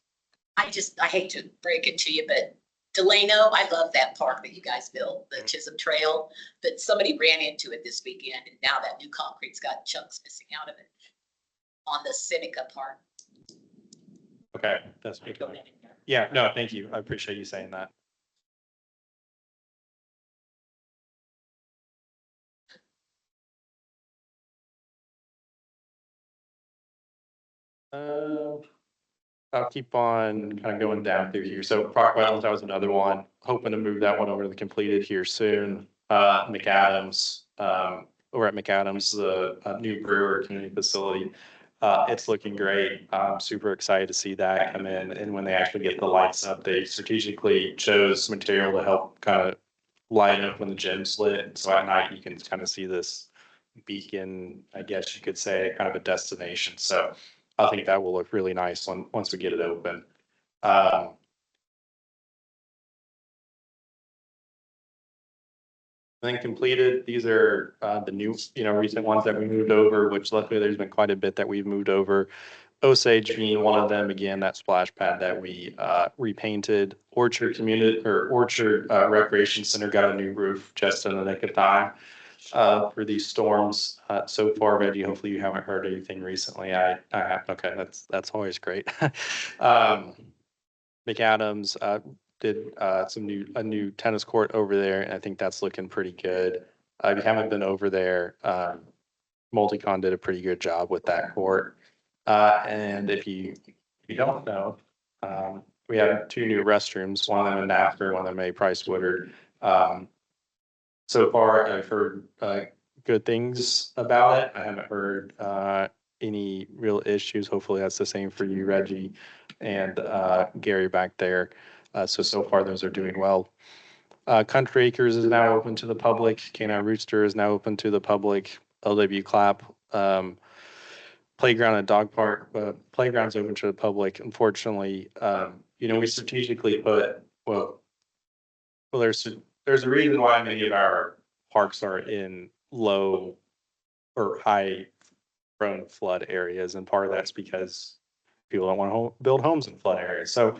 I hate to break it to you, but Delano, I love that park that you guys built, the Chisholm Trail, but somebody ran into it this weekend and now that new concrete's got chunks missing out of it on the Seneca part. Okay, that's good. Yeah, no, thank you. I appreciate you saying that. I'll keep on kind of going down through here. So Park Wetlands, that was another one. Hoping to move that one over to the completed here soon. McAdams, over at McAdams, the new brewer community facility. It's looking great. I'm super excited to see that come in. And when they actually get the lights up, they strategically chose material to help kind of light up when the gym's lit. So at night you can kind of see this beacon, I guess you could say, kind of a destination. So I think that will look really nice once we get it open. Then completed, these are the new, recent ones that we moved over, which luckily there's been quite a bit that we've moved over. Osage being one of them, again, that splash pad that we repainted. Orchard Recreation Center got a new roof just in the nick of time for these storms. So far, Reggie, hopefully you haven't heard anything recently. I have. Okay, that's always great. McAdams did a new tennis court over there, and I think that's looking pretty good. If you haven't been over there, Multicon did a pretty good job with that court. And if you don't know, we have 2 new restrooms, one of them in Nafter, one of them at Price Woodard. So far, I've heard good things about it. I haven't heard any real issues. Hopefully that's the same for you, Reggie, and Gary back there. So far those are doing well. Country Acres is now open to the public. Canine Rooster is now open to the public. LW Clap, playground and dog park, playground's open to the public. Unfortunately, we strategically put, there's a reason why many of our parks are in low or high prone flood areas, and part of that's because people don't want to build homes in flood areas. So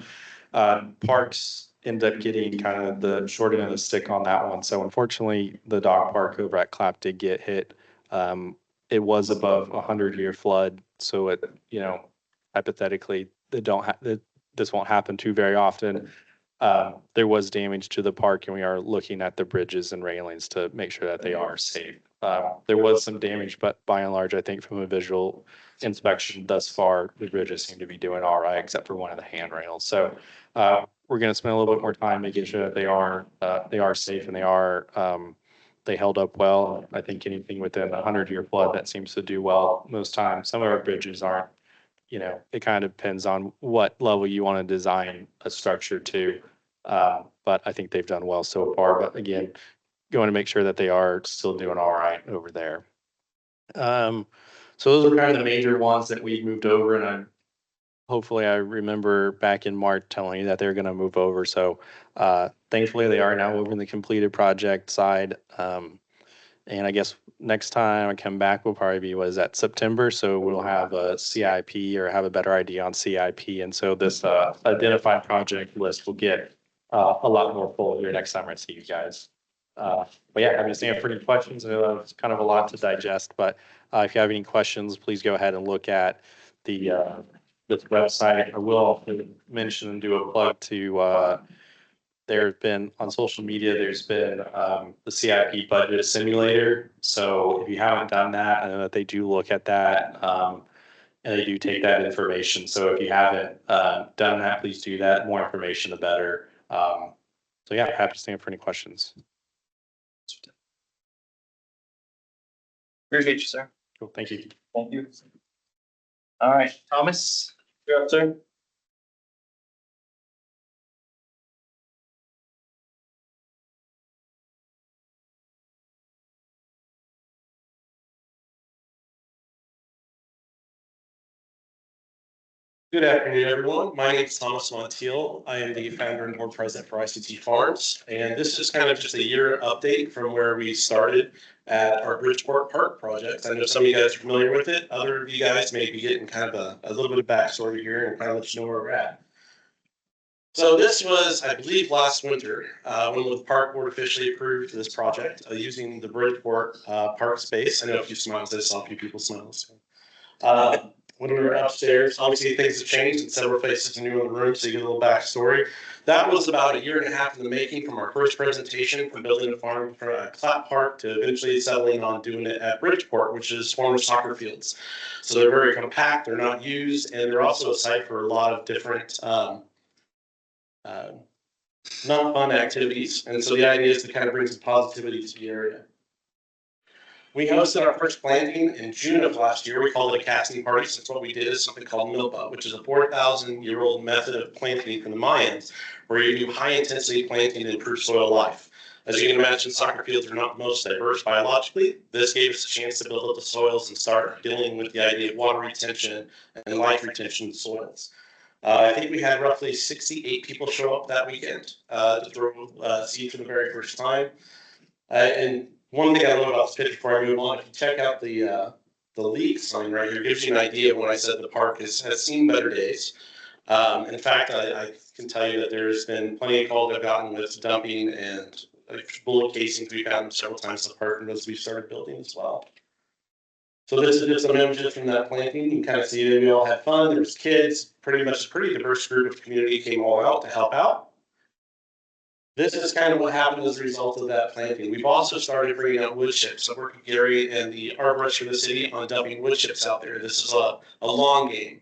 parks end up getting kind of the short end of the stick on that one. So unfortunately, the dog park over at Clap did get hit. It was above a 100-year flood, so it, you know, hypothetically, this won't happen too very often. There was damage to the park, and we are looking at the bridges and railings to make sure that they are safe. There was some damage, but by and large, I think from a visual inspection thus far, the bridges seem to be doing all right, except for one of the handrails. So we're going to spend a little bit more time making sure that they are safe and they held up well. I think anything within a 100-year flood, that seems to do well most times. Some of our bridges aren't, you know, it kind of depends on what level you want to design a structure to. But I think they've done well so far. But again, going to make sure that they are still doing all right over there. So those are kind of the major ones that we've moved over, and hopefully I remember back in March telling you that they're going to move over. So thankfully they are now over in the completed project side. And I guess next time I come back will probably be, what is that, September? So we'll have a CIP or have a better idea on CIP. And so this identified project list will get a lot more full here next time I see you guys. But yeah, happy to stand for any questions. I know it's kind of a lot to digest, but if you have any questions, please go ahead and look at the this website. I will also mention and do a plug to there's been on social media, there's been the CIP budget simulator. So if you haven't done that, I know that they do look at that and they do take that information. So if you haven't done that, please do that. More information, the better. So yeah, happy to stand for any questions. Appreciate you, sir. Cool, thank you. Thank you. All right, Thomas, you're up, sir. Good afternoon, everyone. My name is Thomas Montiel. I am the founder and board president for ICT Farms, and this is kind of just a year update from where we started at our Bridgeport Park project. I know some of you guys are familiar with it. Other of you guys may be getting kind of a little bit of backstory here and kind of let you know where we're at. So this was, I believe, last winter when the park board officially approved this project using the Bridgeport park space. I know a few smiles. I saw a few people smiles. When we were upstairs, obviously things have changed and several faces are new in the room, so you get a little backstory. That was about a year and a half in the making from our first presentation from building a farm for a Clap Park to eventually settling on doing it at Bridgeport, which is former soccer fields. So they're very compact, they're not used, and they're also a site for a lot of different non-fun activities. And so the idea is to kind of bring some positivity to the area. We hosted our first planting in June of last year. We called it a casting party, since what we did is something called milpa, which is a 4,000-year-old method of planting from the Mayans, where you do high-intensity planting to improve soil life. As you can imagine, soccer fields are not the most diverse biologically. This gave us a chance to build up the soils and start dealing with the idea of water retention and life retention in soils. I think we had roughly 68 people show up that weekend to throw seed for the very first time. And one thing I love about this picture before I move on, if you check out the leak sign right here, it gives you an idea of when I said the park has seen better days. In fact, I can tell you that there's been plenty of calls I've gotten with dumping and bullet casings. We've gotten several times in the park as we started building as well. So this is just some images from that planting. You can kind of see that we all had fun. There's kids, pretty much a pretty diverse group of community came all out to help out. This is kind of what happened as a result of that planting. We've also started bringing out wood chips. I work with Gary and the arborist for the city on dumping wood chips out there. This is a long game.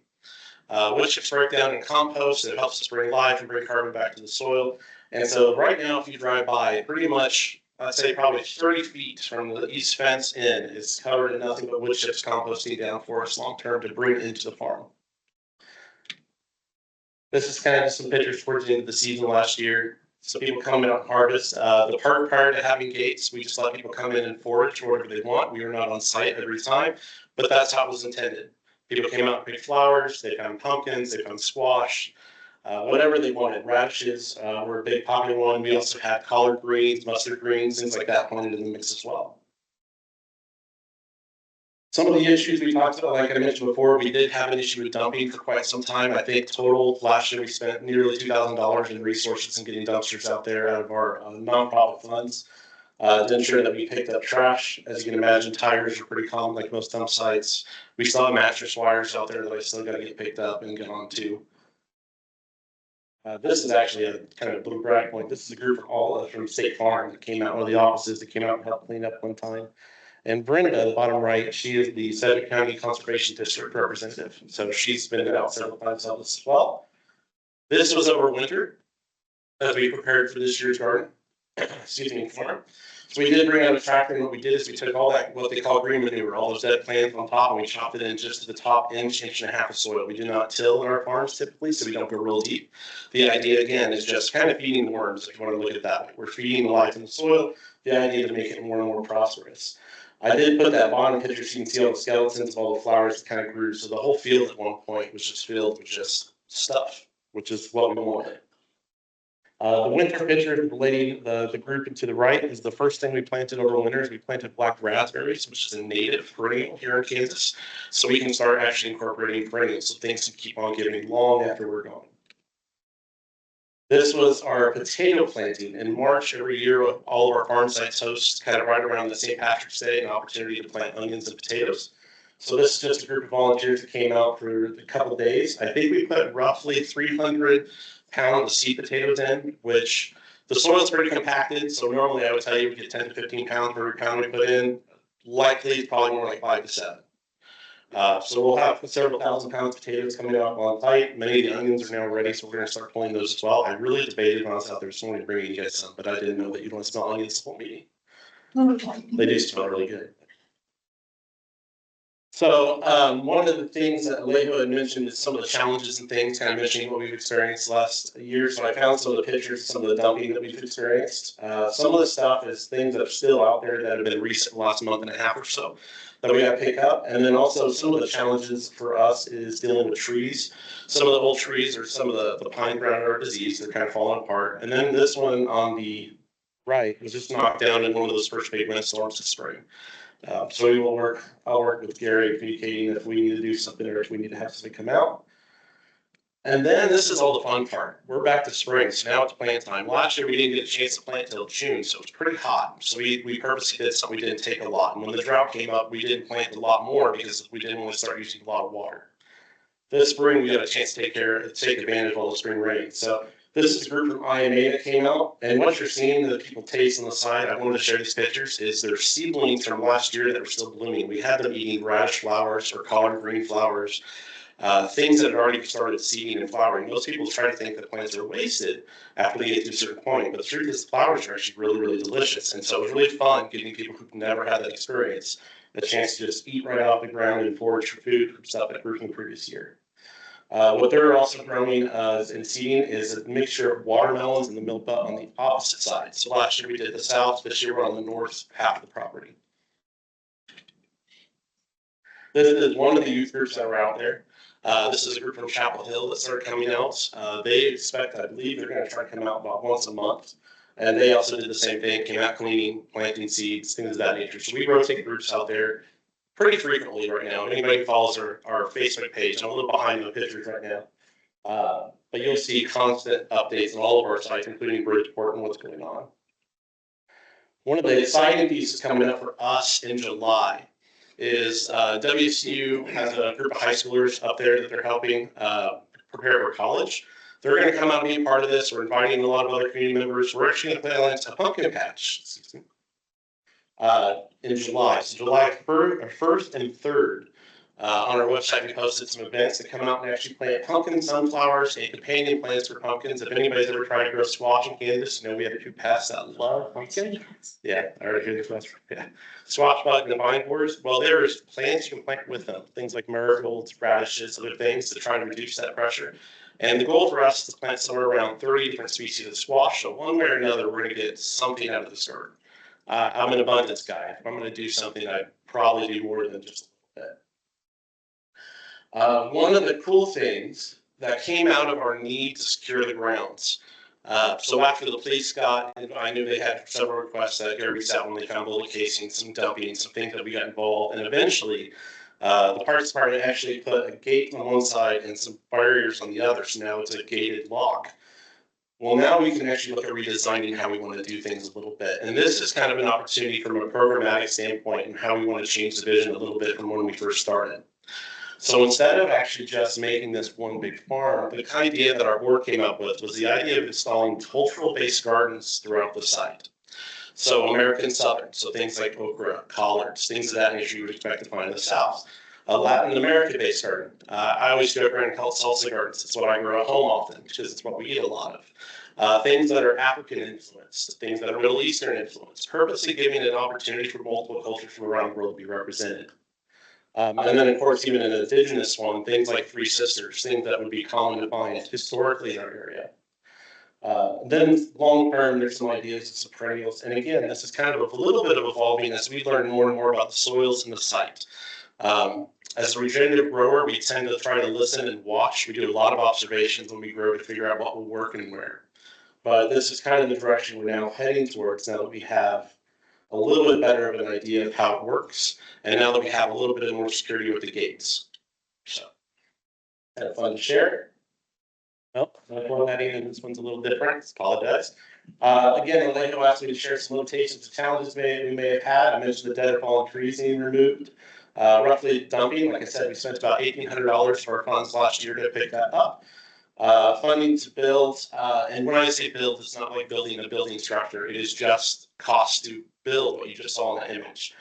Wood chips break down in compost. It helps us bring life and bring carbon back to the soil. And so right now, if you drive by, pretty much, I'd say probably 30 feet from the east fence in is covered in nothing but wood chips composting down for us long-term to bring into the farm. This is kind of some pictures towards the end of the season last year. So people come in and harvest. The park, prior to having gates, we just let people come in and forage whatever they want. We were not on site every time, but that's how it was intended. People came out and picked flowers, they found pumpkins, they found squash. whatever they wanted. Radishes were a big popular one. We also had collard greens, mustard greens, things like that planted in the mix as well. Some of the issues we talked about, like I mentioned before, we did have an issue with dumping for quite some time. I think total last year we spent nearly $2,000 in resources in getting dumpsters out there out of our nonprofit funds. To ensure that we picked up trash. As you can imagine, tires are pretty common like most dump sites. We still have mattress wires out there that I still got to get picked up and get on to. This is actually a kind of a blue brag point. This is a group from State Farm that came out, one of the offices that came out and helped clean up one time. And Brenda, at the bottom right, she is the Sedgwick County Conservation District representative. So she's been out several times on this as well. This was over winter as we prepared for this year's garden. Excuse me, farm. So we did bring out a tractor, and what we did is we took all that, what they call green manure, all those dead plants on top, and we chopped it in just to the top inch and a half of soil. We do not till in our farms typically, so we don't go real deep. The idea, again, is just kind of feeding the worms, if you want to look at it that way. We're feeding the life in the soil, the idea to make it more and more prosperous. I did put that bottom picture so you can see all the skeletons of all the flowers that kind of grew. So the whole field at one point was just filled with just stuff, which is what we wanted. The winter picture relating the group to the right is the first thing we planted over winter is we planted black raspberries, which is a native perennial here in Kansas. So we can start actually incorporating perennials so things can keep on giving long after we're gone. This was our potato planting. In March every year, all of our farm sites host kind of right around the St. Patrick's Day an opportunity to plant onions and potatoes. So this is just a group of volunteers that came out for a couple of days. I think we put roughly 300 pounds of seed potatoes in, which the soil is pretty compacted. So normally I would tell you we get 10 to 15 pounds per pound we put in. Likely it's probably more like 5 to 7. So we'll have several thousand pounds of potatoes coming up on site. Many of the onions are now ready, so we're going to start pulling those as well. I really debated when I was out there this morning bringing you guys some, but I didn't know that you'd want to smell onions at the whole meeting. They do smell really good. So one of the things that Alejo had mentioned is some of the challenges and things, kind of mentioning what we've experienced last year. So I found some of the pictures of some of the dumping that we've experienced. Some of the stuff is things that are still out there that have been recent last month and a half or so that we got to pick up. And then also some of the challenges for us is dealing with trees. Some of the old trees or some of the pine ground are diseased. They're kind of falling apart. And then this one on the right was just knocked down in one of those first big windstorms this spring. So I'll work with Gary communicating if we need to do something or if we need to have something come out. And then this is all the fun part. We're back to spring, so now it's plant time. Last year we didn't get a chance to plant till June, so it's pretty hot. So we purposely did something we didn't take a lot. And when the drought came up, we didn't plant a lot more because we didn't want to start using a lot of water. This spring we got a chance to take advantage of all the spring rain. So this is a group from IMA that came out, and what you're seeing that people taste on the side, I wanted to share these pictures, is their seedlings from last year that were still blooming. We had them eating radish flowers or collard green flowers, things that had already started seeding and flowering. Most people try to think that plants are wasted after they get to a certain point, but the truth is the flowers are actually really, really delicious. And so it was really fun getting people who've never had that experience a chance to just eat right off the ground and forage for food from stuff that grew from the previous year. What they're also growing and seeding is a mixture of watermelons and the milk bud on the opposite side. So last year we did the south, this year we're on the north half of the property. This is one of the youth groups that are out there. This is a group from Chapel Hill that started coming out. They expect, I believe, they're going to try to come out about once a month. And they also did the same thing, came out cleaning, planting seeds, things of that nature. So we rotate groups out there pretty frequently right now. Anybody who follows our Facebook page, I'm a little behind the pictures right now. But you'll see constant updates on all of our sites, including Bridgeport and what's going on. One of the exciting pieces coming up for us in July is WSU has a group of high schoolers up there that they're helping prepare for college. They're going to come out and be a part of this. We're inviting a lot of other community members. We're actually going to plant a pumpkin patch in July. So July 1st and 3rd. On our website, we posted some events that come out and actually plant pumpkin sunflowers and companion plants for pumpkins. If anybody's ever tried to grow squash in Kansas, you know we have 2 pests that love pumpkin. Yeah, I already hear the question. Yeah. Squash bug and vine borers. Well, there's plants you can plant with them. Things like marigolds, radishes, other things to try to reduce that pressure. And the goal for us is to plant somewhere around 30 different species of squash. So one way or another, we're going to get something out of this garden. I'm an abundance guy. If I'm going to do something, I'd probably do more than just a little bit. One of the cool things that came out of our need to secure the grounds. So after the police got, I knew they had several requests that Gary reached out when they found bullet casings, some dumping, some things that we got involved, and eventually the Parks Department actually put a gate on one side and some barriers on the other, so now it's a gated lock. Well, now we can actually look at redesigning how we want to do things a little bit. And this is kind of an opportunity from a programmatic standpoint and how we want to change the vision a little bit from when we first started. So instead of actually just making this one big farm, the idea that our board came up with was the idea of installing cultural-based gardens throughout the site. So American Southern, so things like okra, collards, things of that nature you would expect to find in the South. A Latin American-based garden. I always joke around and call it salsa gardens. It's what I grow at home often because it's what we eat a lot of. Things that are African influenced, things that are Middle Eastern influenced, purposely giving an opportunity for multiple cultures from around the world to be represented. And then, of course, even an indigenous one, things like Three Sisters, things that would be common to find historically in our area. Then long term, there's some ideas of some perennials. And again, this is kind of a little bit of evolving as we learn more and more about the soils and the site. As a regenerative grower, we tend to try to listen and watch. We do a lot of observations when we grow to figure out what will work and where. But this is kind of the direction we're now heading towards now that we have a little bit better of an idea of how it works. And now that we have a little bit more security with the gates. So, kind of fun to share. Nope, I'm throwing that in, and this one's a little different. Apologize. Again, Alejo asked me to share some limitations and challenges we may have had. I mentioned the dead or fallen trees being removed. Roughly dumping, like I said, we spent about $1,800 for our funds last year to pick that up. Funding to build, and when I say build, it's not like building a building structure. It is just cost to build what you just saw in the image.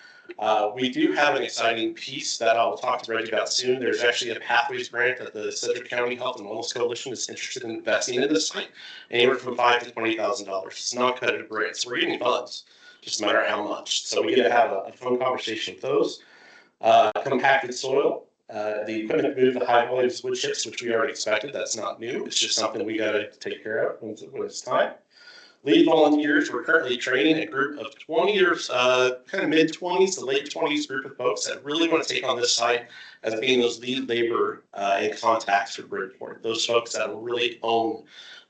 We do have an exciting piece that I'll talk to Reggie about soon. There's actually a Pathways grant that the Sedgwick County Health and Wellness Coalition is interested in investing in this site, anywhere from $5,000 to $20,000. It's not competitive grants. We're getting funds, just a matter of how much. So we get to have a fun conversation with those. Compacted soil. The equipment to move the high volumes wood chips, which we already expected. That's not new. It's just something we got to take care of when it's time. Lead volunteers. We're currently training a group of 20 years, kind of mid-20s to late 20s group of folks that really want to take on this site as being those lead labor and contacts for Bridgeport. Those folks that will really own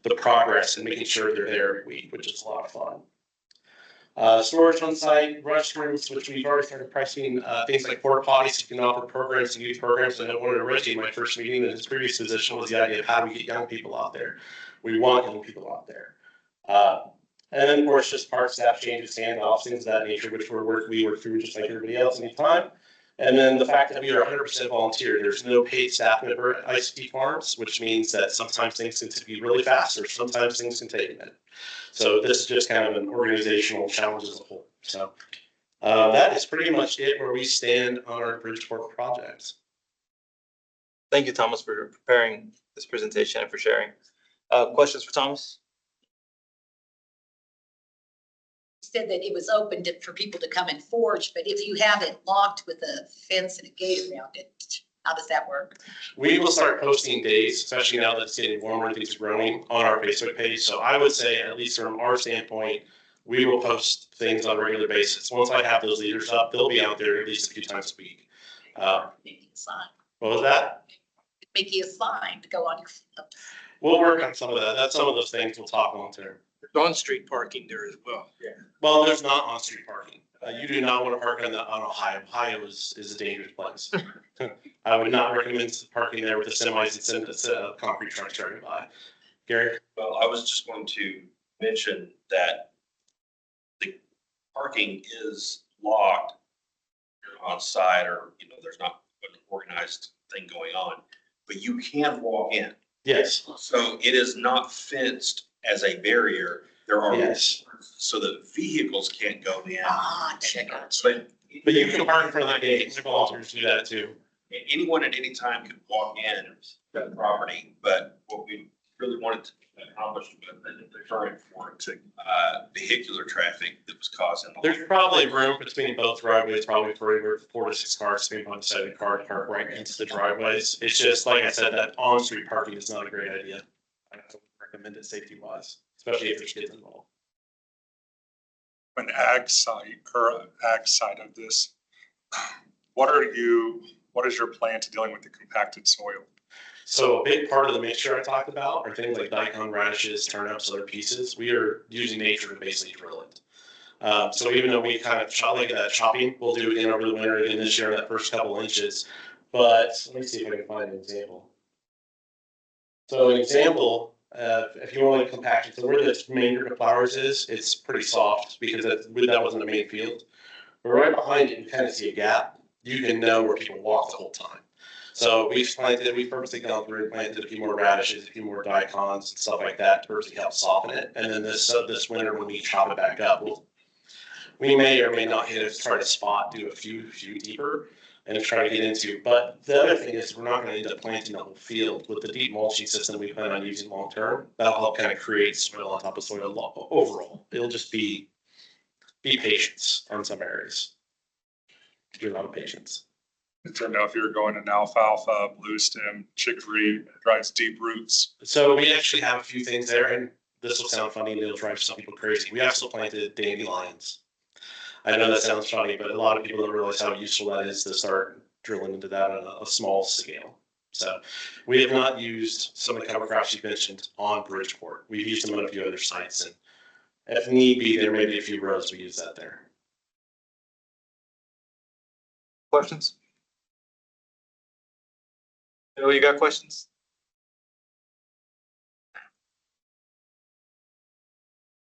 the progress and making sure they're there every week, which is a lot of fun. Storage on site, restrooms, which we've already started pricing, things like porta potties. You can offer programs and youth programs. I know one of Reggie in my first meeting in his previous position was the idea of how do we get young people out there. We want young people out there. And then, of course, just park staff changes, standoffs, things of that nature, which we work through just like everybody else anytime. And then the fact that we are 100% volunteer. There's no paid staff member at ICT Farms, which means that sometimes things can be really fast or sometimes things can take a minute. So this is just kind of an organizational challenge as a whole. So that is pretty much it where we stand on our Bridgeport project. Thank you, Thomas, for preparing this presentation and for sharing. Questions for Thomas? Said that it was open for people to come and forage, but if you have it locked with a fence and a gate around it, how does that work? We will start posting days, especially now that it's getting warmer and things are growing, on our Facebook page. So I would say, at least from our standpoint, we will post things on a regular basis. Once I have those leaders up, they'll be out there at least a few times a week. Maybe a sign. What was that? Make you a sign to go on your. We'll work on some of that. That's some of those things we'll talk on too. There's on-street parking there as well. Yeah. Well, there's not on-street parking. You do not want to park on Ohio. Ohio is a dangerous place. I would not recommend parking there with the semis and concrete trucks driving by. Gary? Well, I was just going to mention that the parking is locked on site, or, there's not an organized thing going on, but you can walk in. Yes. So it is not fenced as a barrier. There are, yes, so that vehicles can't go in. Check out. But you can park in front of the gate. Volunteers do that too. Anyone at any time can walk in the property, but what we really wanted to accomplish with the deterrent for vehicular traffic that was causing. There's probably room between both driveways, probably for 4 to 6 cars to be on the side of the car to park right into the driveways. It's just, like I said, that on-street parking is not a great idea. I don't recommend it safety-wise, especially if there's kids involved. An ag site of this, what is your plan to dealing with the compacted soil? So a big part of the mixture I talked about are things like daikon, radishes, turnips, other pieces. We are using nature to basically drill it. So even though we kind of chop like that chopping, we'll do again over the winter again this year in that first couple inches. But let me see if I can find an example. So an example, if you want to compact it, so where the main group of flowers is, it's pretty soft because that wasn't the main field. But right behind it, you kind of see a gap. You can know where people walk the whole time. So we purposely gone through and planted a few more radishes, a few more daikons and stuff like that to purposely help soften it. And then this winter when we chop it back up, we may or may not hit it, try to spot, do a few deeper and try to get into. But the other thing is we're not going to end up planting the whole field. With the deep mulching system we plan on using long term, that'll help kind of create soil on top of soil overall. It'll just be patience on some areas. Do a lot of patience. To know if you're going in alfalfa, blue stem, chicory, it drives deep roots. So we actually have a few things there, and this will sound funny and it'll drive some people crazy. We also planted dandelions. I know that sounds funny, but a lot of people don't realize how useful that is to start drilling into that on a small scale. So we have not used some of the cover crops you mentioned on Bridgeport. We've used them on a few other sites, and if need be, there may be a few rows we use that there. Questions? Oh, you got questions?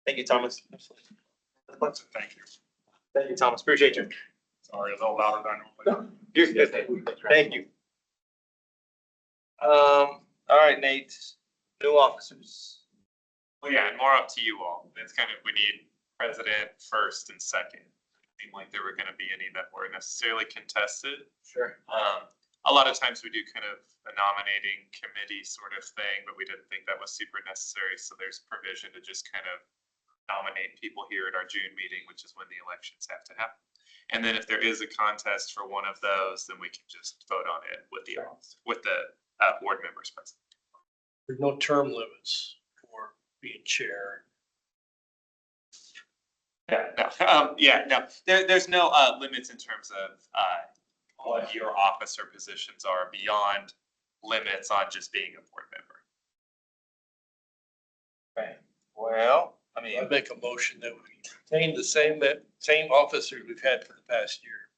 Thank you, Thomas. Thank you. Thank you, Thomas. Appreciate you. Sorry, a little louder than I normally do. You're good. Thank you. All right, Nate, new officers. Well, yeah, and more up to you all. It's kind of, we need president first and second. It seemed like there were gonna be any that were necessarily contested. Sure. A lot of times we do kind of a nominating committee sort of thing, but we didn't think that was super necessary. So there's provision to just kind of nominate people here at our June meeting, which is when the elections have to happen. And then if there is a contest for one of those, then we can just vote on it with the board members present. There's no term limits for being chair. There's no limits in terms of what your officer positions are beyond limits on just being a board member. Right. Well, I mean, I make a motion that we retain the same officers we've had for the past year.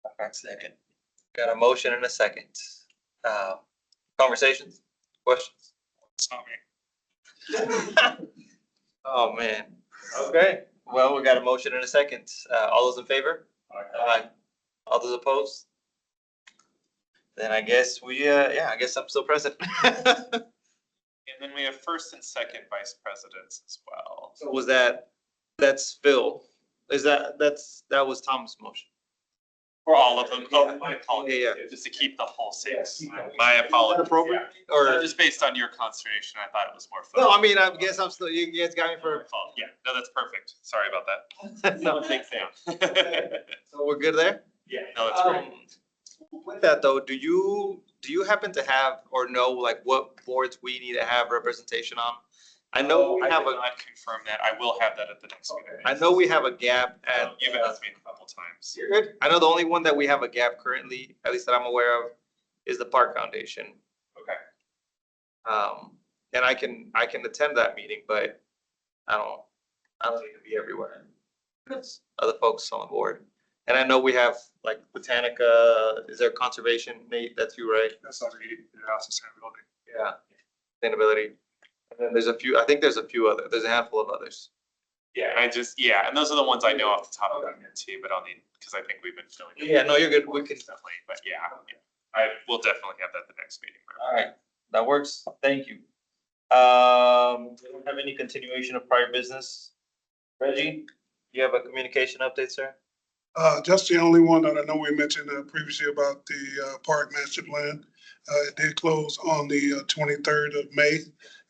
okay. Second. Got a motion and a second. Conversations, questions? It's not me. Oh, man. Okay, well, we got a motion and a second. All those in favor? Aye. All those opposed? Then I guess I guess I'm still present. And then we have first and second vice presidents as well. So was that's Phil? That was Tom's motion? For all of them. Oh, my apologies. Yeah. Just to keep the whole six. My apologies. Appropriate? Yeah. Or, Just based on your consternation, I thought it was more fun. no, I mean, I guess I'm still, you guys got me for, Yeah, no, that's perfect. Sorry about that. no, Thanks, Sam. so we're good there? Yeah, no, that's great. With that though, do you happen to have or know like what boards we need to have representation on? I know we have I did not confirm that. I will have that at the next meeting. I know we have a gap at. You've asked me a couple times. You're good. I know the only one that we have a gap currently, at least that I'm aware of, is the Park Foundation. Okay. And I can attend that meeting, but I don't need to be everywhere. There's other folks on the board. And I know we have like Botanica, is there conservation, Nate? That's you, right? That's not me. Yeah, sustainability. Yeah. Sustainability. And then there's a handful of others. Yeah, and and those are the ones I know off the top of my head too, but I'll need, because I think we've been filling. Yeah, no, you're good. We can. Definitely, but yeah, I will definitely have that at the next meeting. All right, that works. Thank you. We don't have any continuation of prior business. Reggie, you have a communication update, sir? Just the only one that I know we mentioned previously about the park master plan. It did close on the 23rd of May,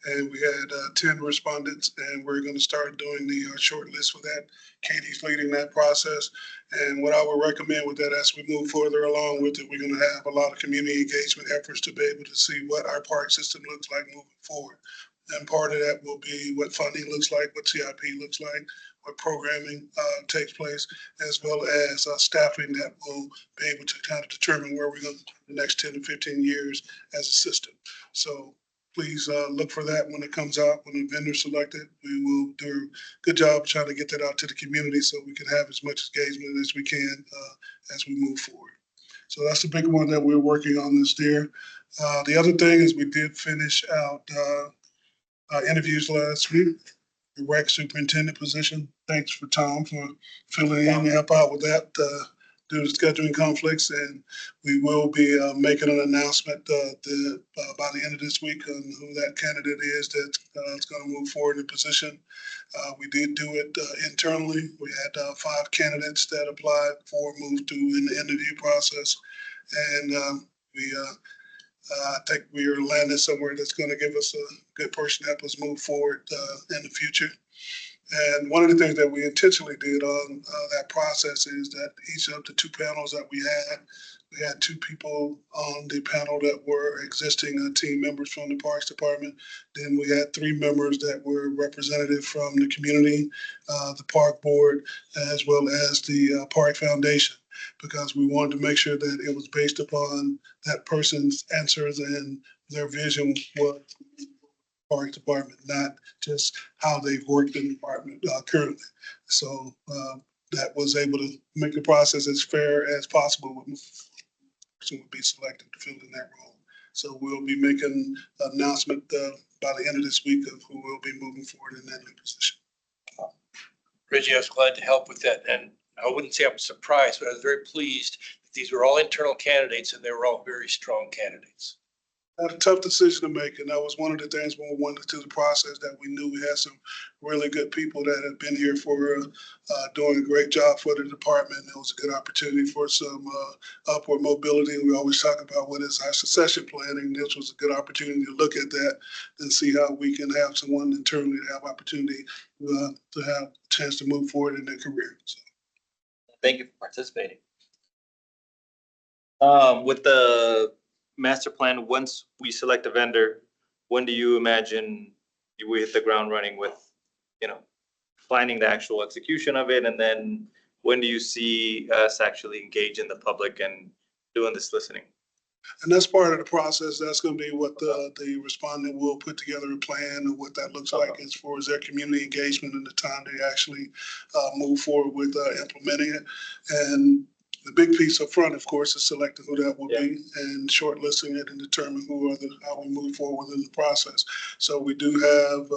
and we had 10 respondents, and we're going to start doing the short list for that. Katie's leading that process, and what I would recommend with that as we move further along with it, we're going to have a lot of community engagement efforts to be able to see what our park system looks like moving forward. And part of that will be what funding looks like, what CIP looks like, what programming takes place, as well as staffing that will be able to kind of determine where we're going the next 10 to 15 years as a system. So please look for that when it comes out, when the vendor's selected. We will do a good job trying to get that out to the community so we can have as much engagement as we can as we move forward. So that's the big one that we're working on this year. The other thing is we did finish out interviews last week, the rec superintendent position. Thanks for Tom for filling in to help out with that due to scheduling conflicts. And we will be making an announcement by the end of this week on who that candidate is that's going to move forward in the position. We did do it internally. We had 5 candidates that applied, 4 moved through in the interview process. And I think we are landing somewhere that's going to give us a good person to help us move forward in the future. And one of the things that we intentionally did on that process is that each of the 2 panels that we had 2 people on the panel that were existing team members from the Parks Department. Then we had 3 members that were representative from the community, the Park Board, as well as the Park Foundation, because we wanted to make sure that it was based upon that person's answers and their vision was Parks Department, not just how they've worked in the department currently. So that was able to make the process as fair as possible when the person would be selected to fill in that role. So we'll be making an announcement by the end of this week of who will be moving forward in that new position. Reggie, I was glad to help with that. And I wouldn't say I'm surprised, but I was very pleased that these were all internal candidates and they were all very strong candidates. Had a tough decision to make, and that was one of the things when we went into the process that we knew we had some really good people that have been here for doing a great job for the department. It was a good opportunity for some upward mobility. We always talk about what is our succession planning. This was a good opportunity to look at that and see how we can have someone internally to have opportunity to have a chance to move forward in their career. So. Thank you for participating. With the master plan, once we select a vendor, when do you imagine you will hit the ground running with, planning the actual execution of it? And then when do you see us actually engage in the public and doing this listening? And that's part of the process. That's going to be what the respondent will put together a plan of what that looks like as far as their community engagement and the time they actually move forward with implementing it. And the big piece up front, of course, is selecting who that will be and shortlisting it and determine how we move forward within the process. So we do have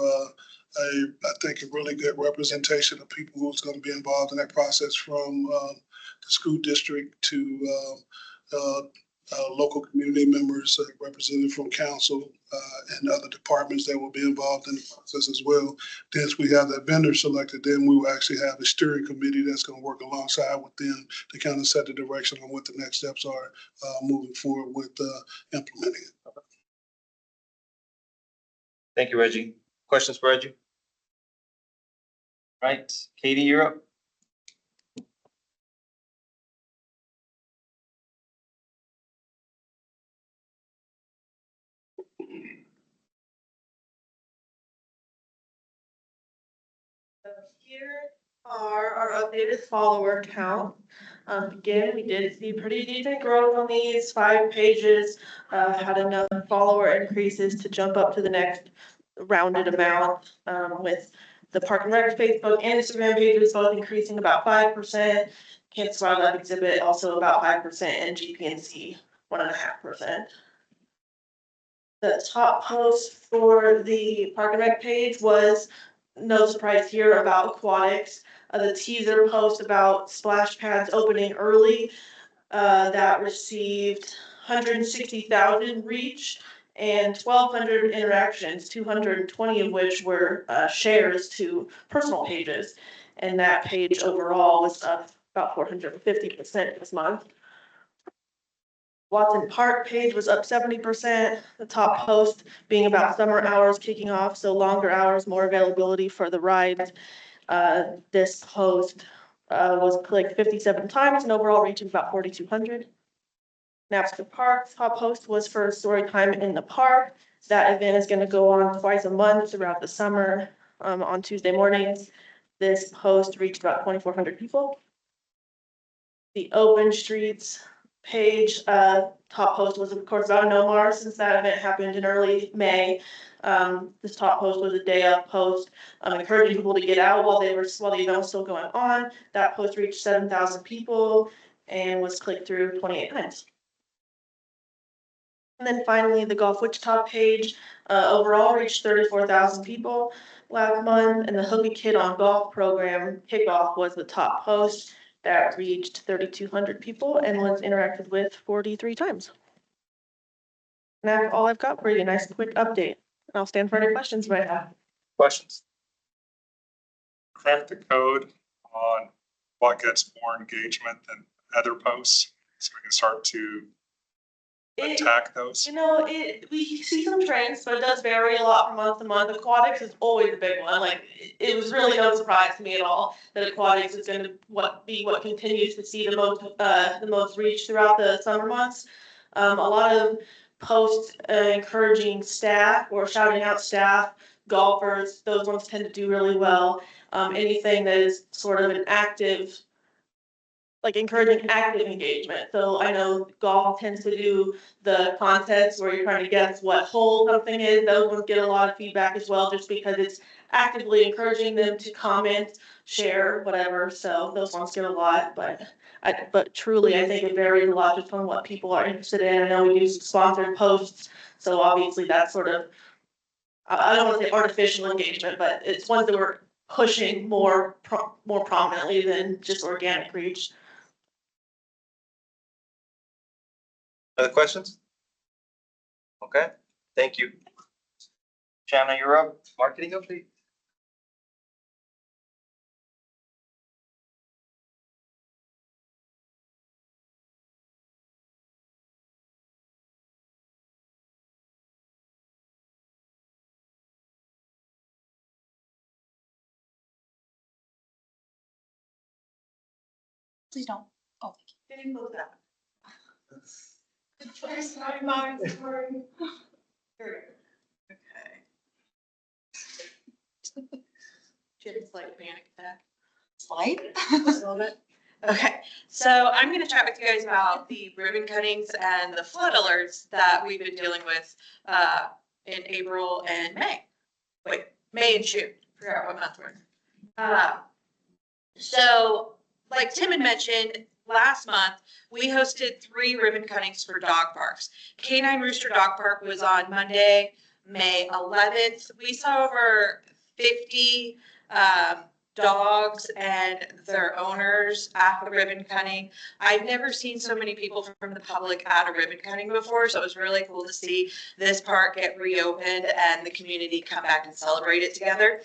I think a really good representation of people who's going to be involved in that process, from the school district to local community members, represented from council and other departments that will be involved in the process as well. Once we have that vendor selected, then we will actually have a steering committee that's going to work alongside with them to kind of set the direction on what the next steps are moving forward with implementing it. Thank you, Reggie. Questions for Reggie? Right, Katie, you're up. Here are our updated follower count. Again, we did see pretty decent growth on these 5 pages, had enough follower increases to jump up to the next rounded amount, with the Park and Rec Facebook and Instagram pages both increasing about 5%. Kansas Wildlife Exhibit also about 5%, and GPNC 1.5%. The top post for the Park and Rec page was, no surprise here, about aquatics. The teaser post about splash pads opening early, that received 160,000 reach and 1,200 interactions, 220 of which were shares to personal pages. And that page overall was up about 450% this month. Watson Park page was up 70%, the top post being about summer hours kicking off, so longer hours, more availability for the rides. This post was clicked 57 times and overall reaching about 4,200. Napster Park's top post was for story time in the park, That event is gonna go on twice a month throughout the summer, on Tuesday mornings. This post reached about 2,400 people. The Open Streets page, top post was of course about No Mars, since that event happened in early May. This top post was a day of post, encouraging people to get out while the event was still going on. That post reached 7,000 people and was clicked through 28 times. And then finally, the Golf Wichita page, overall reached 34,000 people last month, and the Hook a Kid on Golf program kickoff was the top post that reached 3,200 people and was interacted with 43 times. And that's all I've got for you. Nice quick update. And I'll stand for any questions you might have. Questions? Crack the code on what gets more engagement than other posts, so we can start to attack those. We see some trends, but it does vary a lot from month to month. Aquatics is always the big one. Like, it was really no surprise to me at all that aquatics is gonna be what continues to see the most reach throughout the summer months. A lot of posts encouraging staff or shouting out staff, golfers, those ones tend to do really well. Anything that is sort of an active, like encouraging active engagement. So I know golf tends to do the contests where you're trying to guess what hole something is. Those ones get a lot of feedback as well, just because it's actively encouraging them to comment, share, whatever. So those ones get a lot, but truly I think it varies a lot just on what people are interested in. I know we do sponsored posts, so obviously that's sort of, I don't want to say artificial engagement, but it's ones that we're pushing more prominently than just organic reach. Other questions? Okay, thank you. Shanna, you're up. Marketing update? Please don't. Oh, Didn't close that. Sorry, Mom, sorry. Jim's like panic attack. slide. A little bit. Okay, so I'm gonna chat with you guys about the ribbon cuttings and the flood alerts that we've been dealing with in April and May. Wait, May and June, forgot what month we're in. So, like Tim had mentioned, last month, we hosted 3 ribbon cuttings for dog parks. Canine Rooster Dog Park was on Monday, May 11th. We saw over 50 dogs and their owners at the ribbon cutting. I've never seen so many people from the public at a ribbon cutting before, so it was really cool to see this park get reopened and the community come back and celebrate it together.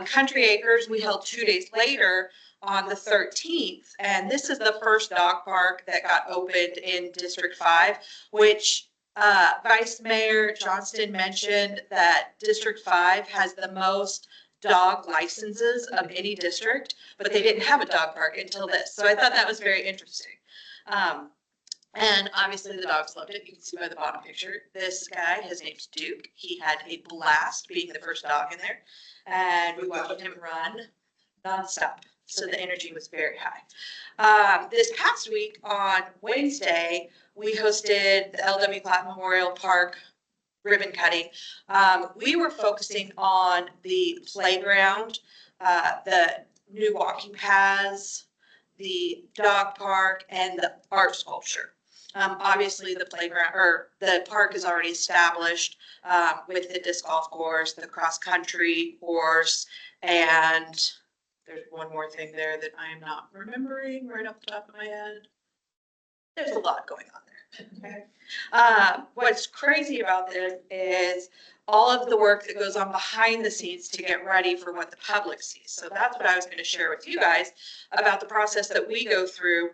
Country Acres, we held 2 days later on the 13th, and this is the first dog park that got opened in District 5, which Vice Mayor Johnston mentioned that District 5 has the most dog licenses of any district, but they didn't have a dog park until this. So I thought that was very interesting. And obviously the dogs loved it. You can see by the bottom picture. This guy, his name's Duke. He had a blast being the first dog in there. And we watched him run nonstop. So the energy was very high. This past week on Wednesday, we hosted the L.W. Platt Memorial Park ribbon cutting. We were focusing on the playground, the new walking paths, the dog park, and the art sculpture. Obviously the playground or the park is already established with the disc golf course, the cross country course, and there's one more thing there that I am not remembering right off the top of my head. There's a lot going on there. Okay. What's crazy about this is all of the work that goes on behind the scenes to get ready for what the public sees. So that's what I was going to share with you guys about the process that we go through.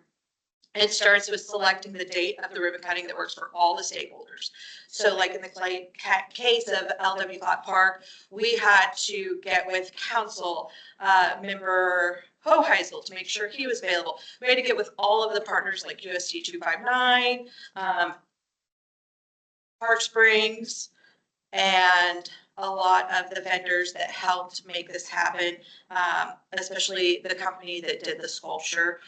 It starts with selecting the date of the ribbon cutting that works for all the stakeholders. So like in the case of L.W. Platt Park, we had to get with council member Hoheisel to make sure he was available. We had to get with all of the partners like USD 259, Park Springs, and a lot of the vendors that helped make this happen, especially the company that did the sculpture.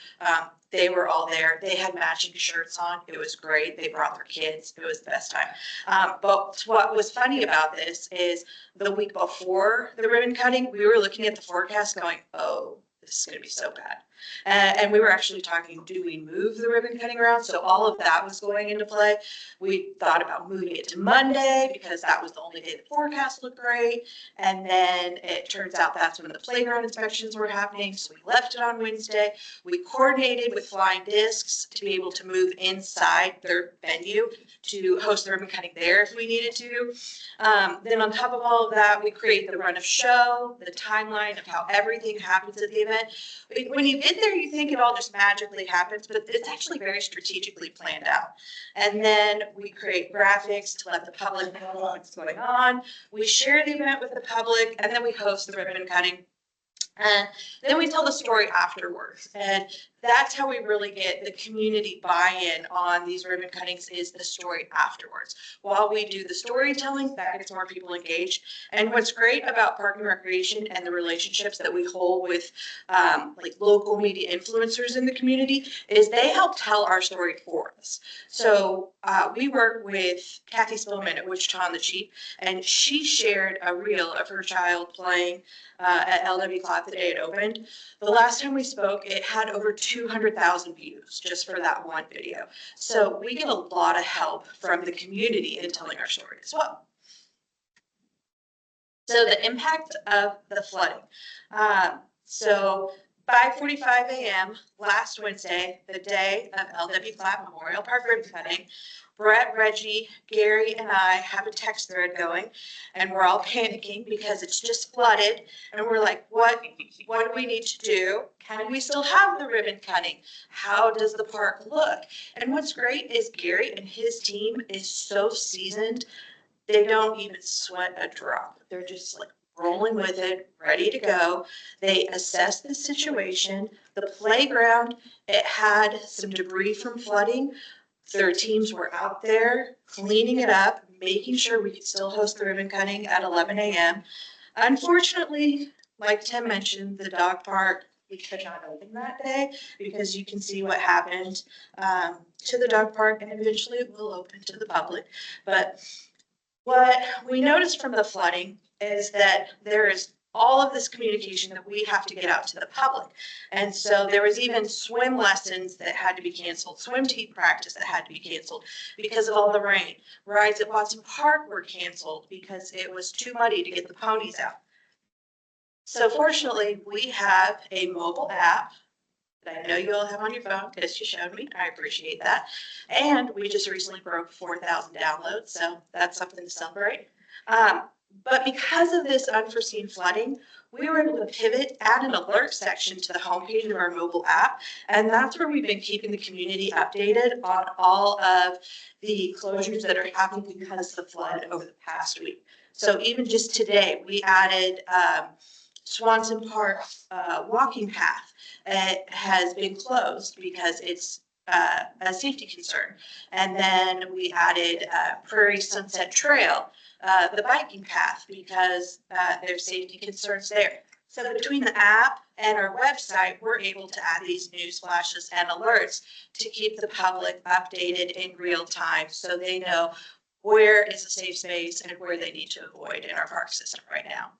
They were all there. They had matching shirts on. It was great. They brought their kids. It was the best time. But what was funny about this is the week before the ribbon cutting, we were looking at the forecast going, oh, this is going to be so bad. And we were actually talking, do we move the ribbon cutting around? So all of that was going into play. We thought about moving it to Monday because that was the only day the forecast looked great. And then it turns out that's when the playground inspections were happening. So we left it on Wednesday. We coordinated with Flying Discs to be able to move inside their venue to host the ribbon cutting there if we needed to. Then on top of all of that, we create the run of show, the timeline of how everything happens at the event. When you get there, you think it all just magically happens, but it's actually very strategically planned out. And then we create graphics to let the public know what's going on. We share the event with the public, and then we host the ribbon cutting. And then we tell the story afterwards. And that's how we really get the community buy-in on these ribbon cuttings, is the story afterwards. While we do the storytelling, that gets more people engaged. And what's great about Park and Recreation and the relationships that we hold with like local media influencers in the community is they help tell our story for us. So we work with Kathy Spillman at Wichita on the Cheap, and she shared a reel of her child playing at LW Cloud the day it opened. The last time we spoke, it had over 200,000 views just for that one video. So we get a lot of help from the community in telling our story as well. So the impact of the flooding. So 5:45 a.m. last Wednesday, the day of LW Cloud Memorial Park ribbon cutting, Brett, Reggie, Gary, and I have a text thread going, and we're all panicking because it's just flooded, and we're like, what do we need to do? Can we still have the ribbon cutting? How does the park look? And what's great is Gary and his team is so seasoned, they don't even sweat a drop. They're just like rolling with it, ready to go. They assess the situation. The playground, it had some debris from flooding. Their teams were out there cleaning it up, making sure we could still host the ribbon cutting at 11 a.m. Unfortunately, like Tim mentioned, the dog park, we could not open that day because you can see what happened to the dog park, and eventually it will open to the public. But what we noticed from the flooding is that there is all of this communication that we have to get out to the public. And so there was even swim lessons that had to be canceled, swim team practice that had to be canceled because of all the rain. Rides at Watson Park were canceled because it was too muddy to get the ponies out. So fortunately, we have a mobile app that I know you all have on your phone because you showed me. I appreciate that. And we just recently broke 4,000 downloads, so that's something to celebrate. But because of this unforeseen flooding, we were able to pivot, add an alert section to the homepage of our mobile app, and that's where we've been keeping the community updated on all of the closures that are happening because of the flood over the past week. So even just today, we added Swanson Park walking path. It has been closed because it's a safety concern. And then we added Prairie Sunset Trail, the biking path, because there's safety concerns there. So between the app and our website, we're able to add these news flashes and alerts to keep the public updated in real time so they know where is a safe space and where they need to avoid in our park system right now.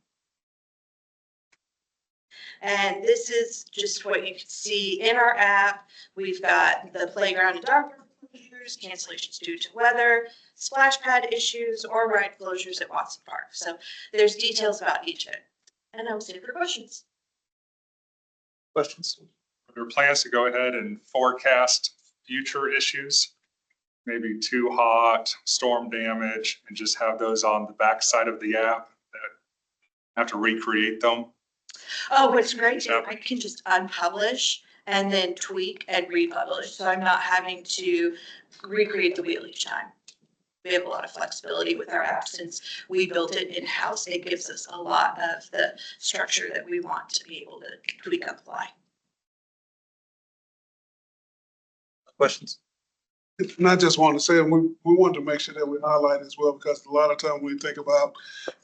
And this is just what you can see in our app. We've got the playground and dog park closures, cancellations due to weather, splash pad issues, or ride closures at Watson Park. So there's details about each of it. And I will save for questions. Questions? Are there plans to go ahead and forecast future issues? Maybe too hot, storm damage, and just have those on the backside of the app that have to recreate them? Oh, what's great is I can just unpublish and then tweak and republish. So I'm not having to recreate the wheel each time. We have a lot of flexibility with our app since we built it in-house. It gives us a lot of the structure that we want to be able to tweak and apply. Questions? And I just want to say, we wanted to make sure that we highlight as well, because a lot of times when we think about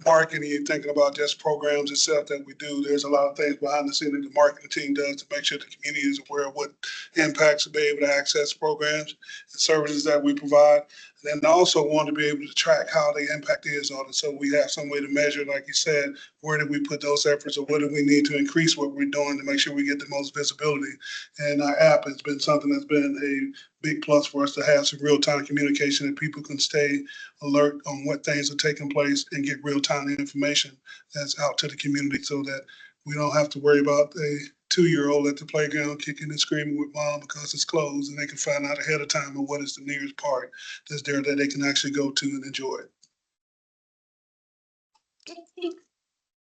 marketing, you're thinking about just programs itself that we do. There's a lot of things behind the scene that the marketing team does to make sure the community is aware of what impacts to be able to access programs and services that we provide. And then also want to be able to track how the impact is on it. So we have some way to measure, like you said, where did we put those efforts, or what do we need to increase what we're doing to make sure we get the most visibility. And our app has been something that's been a big plus for us to have some real-time communication, that people can stay alert on what things are taking place and get real-time information that's out to the community, so that we don't have to worry about a 2-year-old at the playground kicking and screaming with mom because it's closed, and they can find out ahead of time of what is the nearest park that's there that they can actually go to and enjoy it.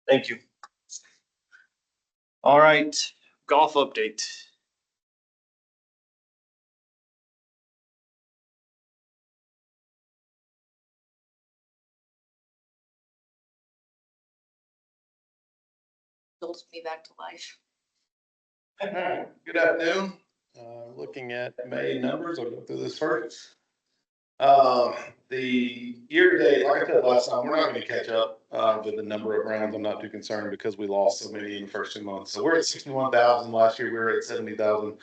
Thank you. All right, golf update. Builds me back to life. Good afternoon. Looking at May numbers, I'll go through this first. The year-to-date, like I said last time, we're not going to catch up with the number of rounds. I'm not too concerned because we lost so many in the first 2 months. So we're at 61,000. Last year we were at 70,000.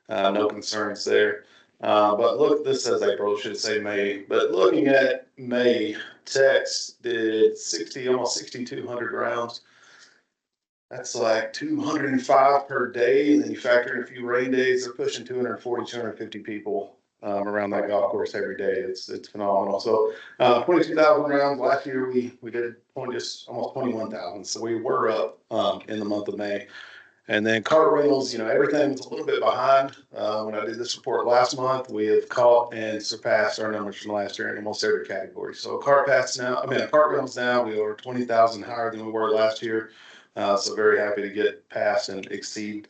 No concerns there. But look, this says April, should say May. But looking at May, Tex did almost 6,200 rounds. That's like 205 per day, and then you factor in a few rain days, they're pushing 240, 250 people around that golf course every day. It's phenomenal. So 22,000 rounds. Last year we did just almost 21,000. So we were up in the month of May. And then cart rentals, everything was a little bit behind. When I did this report last month, we have caught and surpassed our numbers from last year in almost every category. So cart rentals now, we are 20,000 higher than we were last year. So very happy to get past and exceed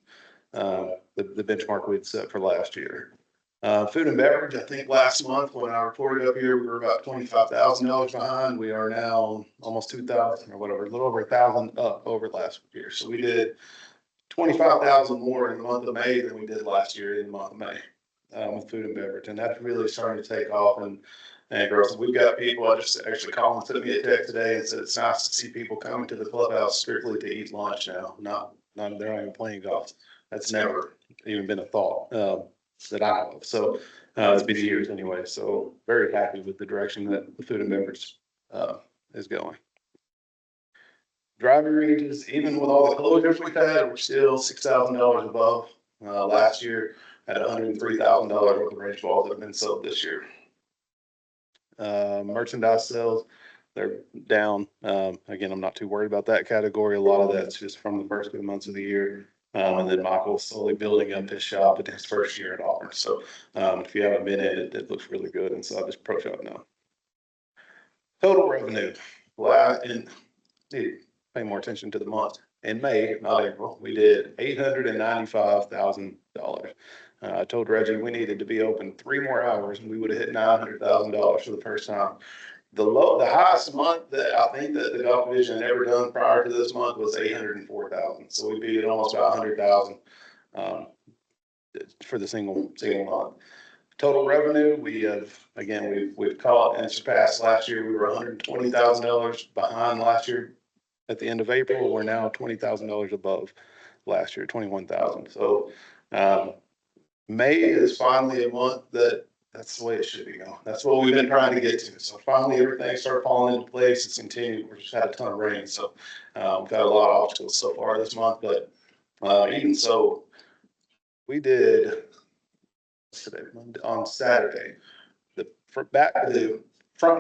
the benchmark we'd set for last year. Food and beverage, I think last month when I reported up here, we were about $25,000 behind. We are now almost 2,000 or whatever, a little over 1,000 up over last year. So we did 25,000 more in the month of May than we did last year in the month of May with food and beverage. And that's really starting to take off and grow. So we've got people, I just actually Colin sent me a text today and said it's nice to see people coming to the clubhouse strictly to eat lunch now. They're not even playing golf. That's never even been a thought that I know of. So it's been years anyway. So very happy with the direction that the food and beverage is going. Driving ranges, even with all the closures we've had, we're still $6,000 above last year at $103,000 worth of range balls that have been sold this year. Merchandise sales, they're down. Again, I'm not too worried about that category. A lot of that's just from the first 2 months of the year. And then Michael's slowly building up his shop in his first year at Auburn. So if you haven't been in it, it looks really good inside this pro shop now. Total revenue. Well, and pay more attention to the month. In May, not April, we did $895,000. I told Reggie we needed to be open 3 more hours and we would have hit $900,000 for the first time. The highest month that I think that the golf division had ever done prior to this month was $804,000. So we beat it almost about 100,000 for the single month. Total revenue, we've caught and surpassed last year. We were $120,000 behind last year. At the end of April, we're now $20,000 above last year, 21,000. So May is finally a month that's the way it should be going. That's what we've been trying to get to. So finally everything started falling into place. It's continued. We've just had a ton of rain. So we've had a lot of obstacles so far this month, but even so, we did on Saturday, the front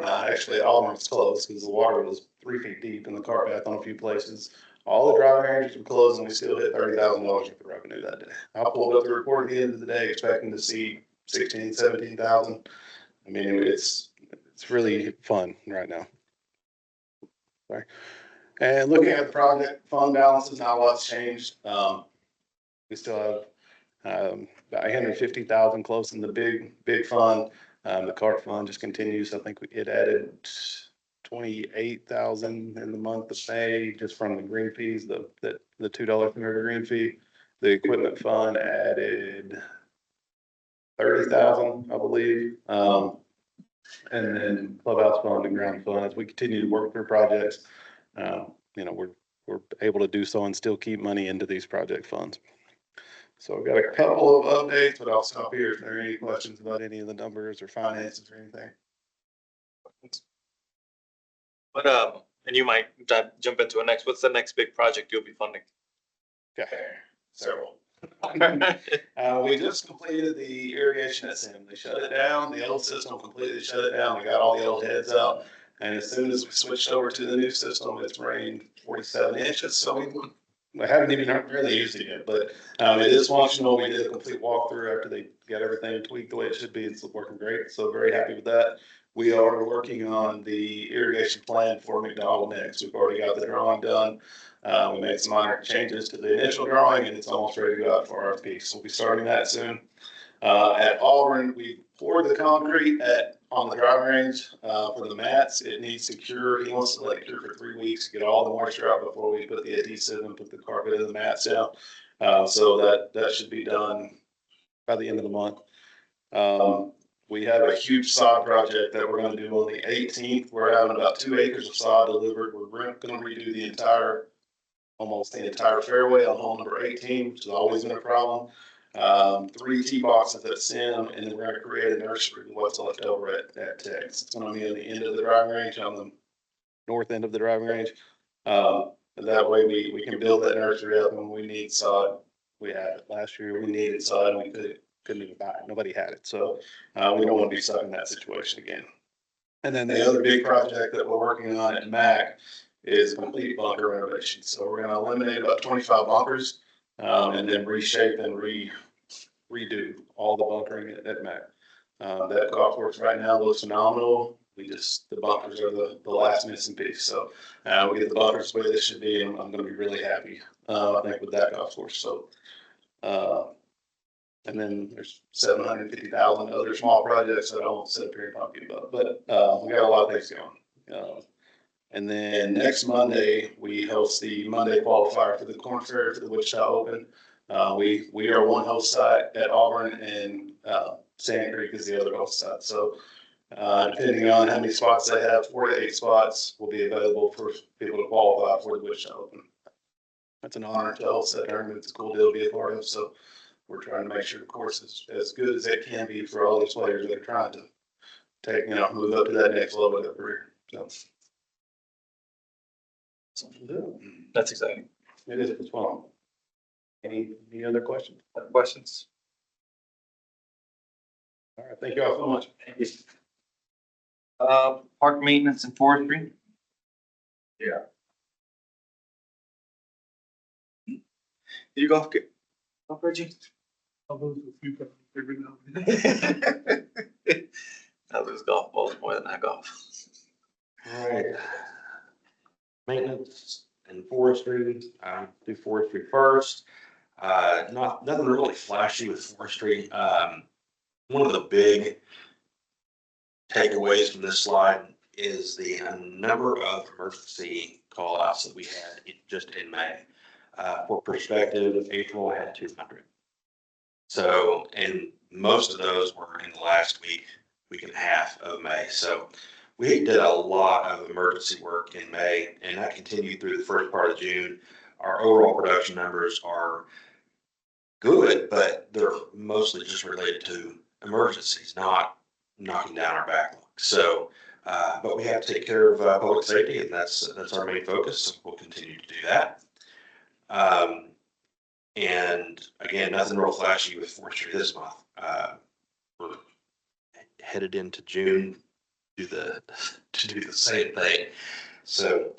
nine, actually, all was closed because the water was 3 feet deep in the cart path on a few places. All the driving ranges were closed and we still hit $30,000 worth of revenue that day. I pulled up the report at the end of the day expecting to see 16, 17,000. I mean, it's really fun right now. Sorry. And looking at the project fund balances, not a lot's changed. We still have about 150,000 close in the big fund. The cart fund just continues. I think it added 28,000 in the month of May just from the green fees, the $2 per green fee. The equipment fund added 30,000, I believe. And then clubhouse fund and ground fund, as we continue to work through projects, we're able to do so and still keep money into these project funds. So I've got a couple of updates, but I'll stop here if there are any questions about any of the numbers or finances or anything. But, and you might jump into a next, what's the next big project you'll be funding? Okay, several. We just completed the irrigation at Sim. They shut it down. The old system completely shut it down. We got all the old heads out. And as soon as we switched over to the new system, it's rained 47 inches. So I haven't even really used it yet, but it is functional. We did a complete walkthrough after they got everything tweaked the way it should be. It's working great. So very happy with that. We are working on the irrigation plan for McDonald next. We've already got the drawing done. We made some minor changes to the initial drawing and it's almost ready to go out for RFP. So we'll be starting that soon. At Auburn, we poured the concrete on the driving range for the mats. It needs to cure. He wants to let it cure for 3 weeks to get all the moisture out before we put the adhesive and put the carpet and the mats down. So that should be done by the end of the month. We have a huge sod project that we're going to do on the 18th. We're having about 2 acres of sod delivered. We're going to redo almost the entire fairway on hole number 18, which has always been a problem. 3 tee boxes at Sim, and then we're going to create a nursery with what's left over at Tex. It's going to be on the end of the driving range, on the north end of the driving range. And that way we can build that nursery up when we need sod. We had it last year. We needed sod and we couldn't even buy it. Nobody had it. So we don't want to be stuck in that situation again. And then the other big project that we're working on at MAC is complete bunker renovation. So we're going to eliminate about 25 bunkers and then reshape and redo all the bunkering at MAC. That golf course right now looks phenomenal. The bunkers are the last missing piece. So we get the bunkers the way they should be, and I'm going to be really happy, I think, with that golf course. So, and then there's 750,000 other small projects that I won't sit up here and talk about, but we got a lot of things going. And then next Monday, we host the Monday qualifier for the Corn Fair for the Wichita Open. We are one host site at Auburn, and Sand Creek is the other host site. So depending on how many spots they have, 4 to 8 spots will be available for people to qualify for the Wichita Open. That's an honor to host that tournament. It's a cool deal to be a part of. So we're trying to make sure the course is as good as it can be for all these players that are trying to move up to that next level of their career. So. That's exciting. It is. It's fun. Any other questions? Questions? All right. Thank you all so much. Thank you. Park maintenance and forestry. Yeah. You golf good? Golf, Reggie? I'll lose a few pounds every now and then. I lose golf balls more than I golf. All right. Maintenance and forestry. Do forestry first. Nothing really flashy with forestry. One of the big takeaways from this slide is the number of emergency call outs that we had just in May. For perspective, April had 200. So, and most of those were in the last week and a half of May. So we did a lot of emergency work in May, and that continued through the first part of June. Our overall production numbers are good, but they're mostly just related to emergencies, not knocking down our backlog. So, but we have to take care of public safety, and that's our main focus. So we'll continue to do that. And again, nothing real flashy with forestry this month. We're headed into June to do the same thing. So,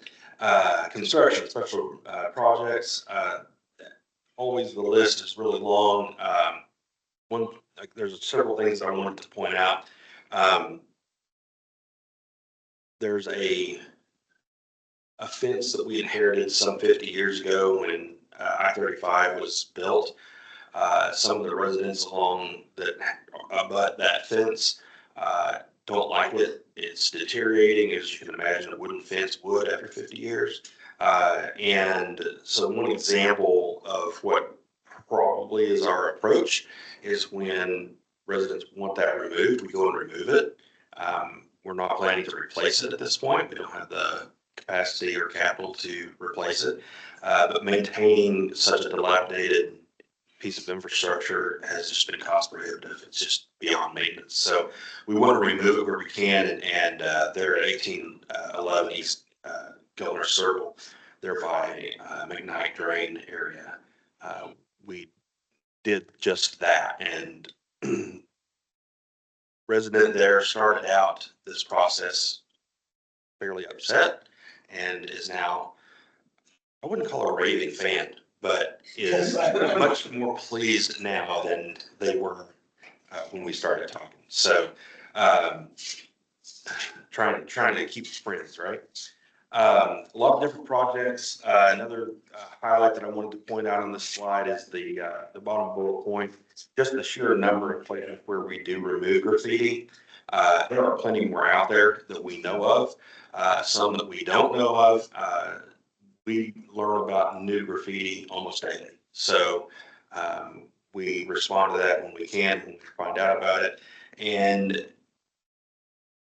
construction, special projects. Always the list is really long. There's several things I wanted to point out. There's a fence that we inherited some 50 years ago when I-35 was built. Some of the residents along that fence don't like it. It's deteriorating, as you can imagine. A wooden fence would after 50 years. And so one example of what probably is our approach is when residents want that removed, we go and remove it. We're not planning to replace it at this point. We don't have the capacity or capital to replace it. But maintaining such a dilapidated piece of infrastructure has just been cost prohibitive. It's just beyond maintenance. So we want to remove it where we can, and they're at 1811 East Governor Circle. They're by McKnight Drain area. We did just that, and resident there started out this process fairly upset and is now, I wouldn't call her a raving fan, but is much more pleased now than they were when we started talking. So trying to keep friends, right? A lot of different projects. Another highlight that I wanted to point out on this slide is the bottom bullet point, just the sheer number of places where we do remove graffiti. There are plenty more out there that we know of, some that we don't know of. We learn about new graffiti almost daily. So we respond to that when we can, when we find out about it. And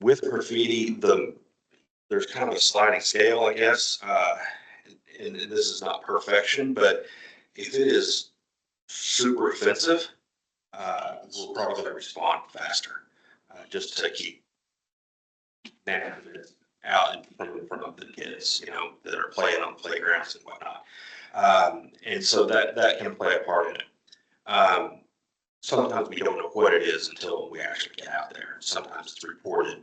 with graffiti, there's kind of a sliding scale, I guess. And this is not perfection, but if it is super offensive, we're probably going to respond faster, just to keep it out in front of the kids, that are playing on the playgrounds and whatnot. And so that can play a part in it. Sometimes we don't know what it is until we actually get out there. Sometimes it's reported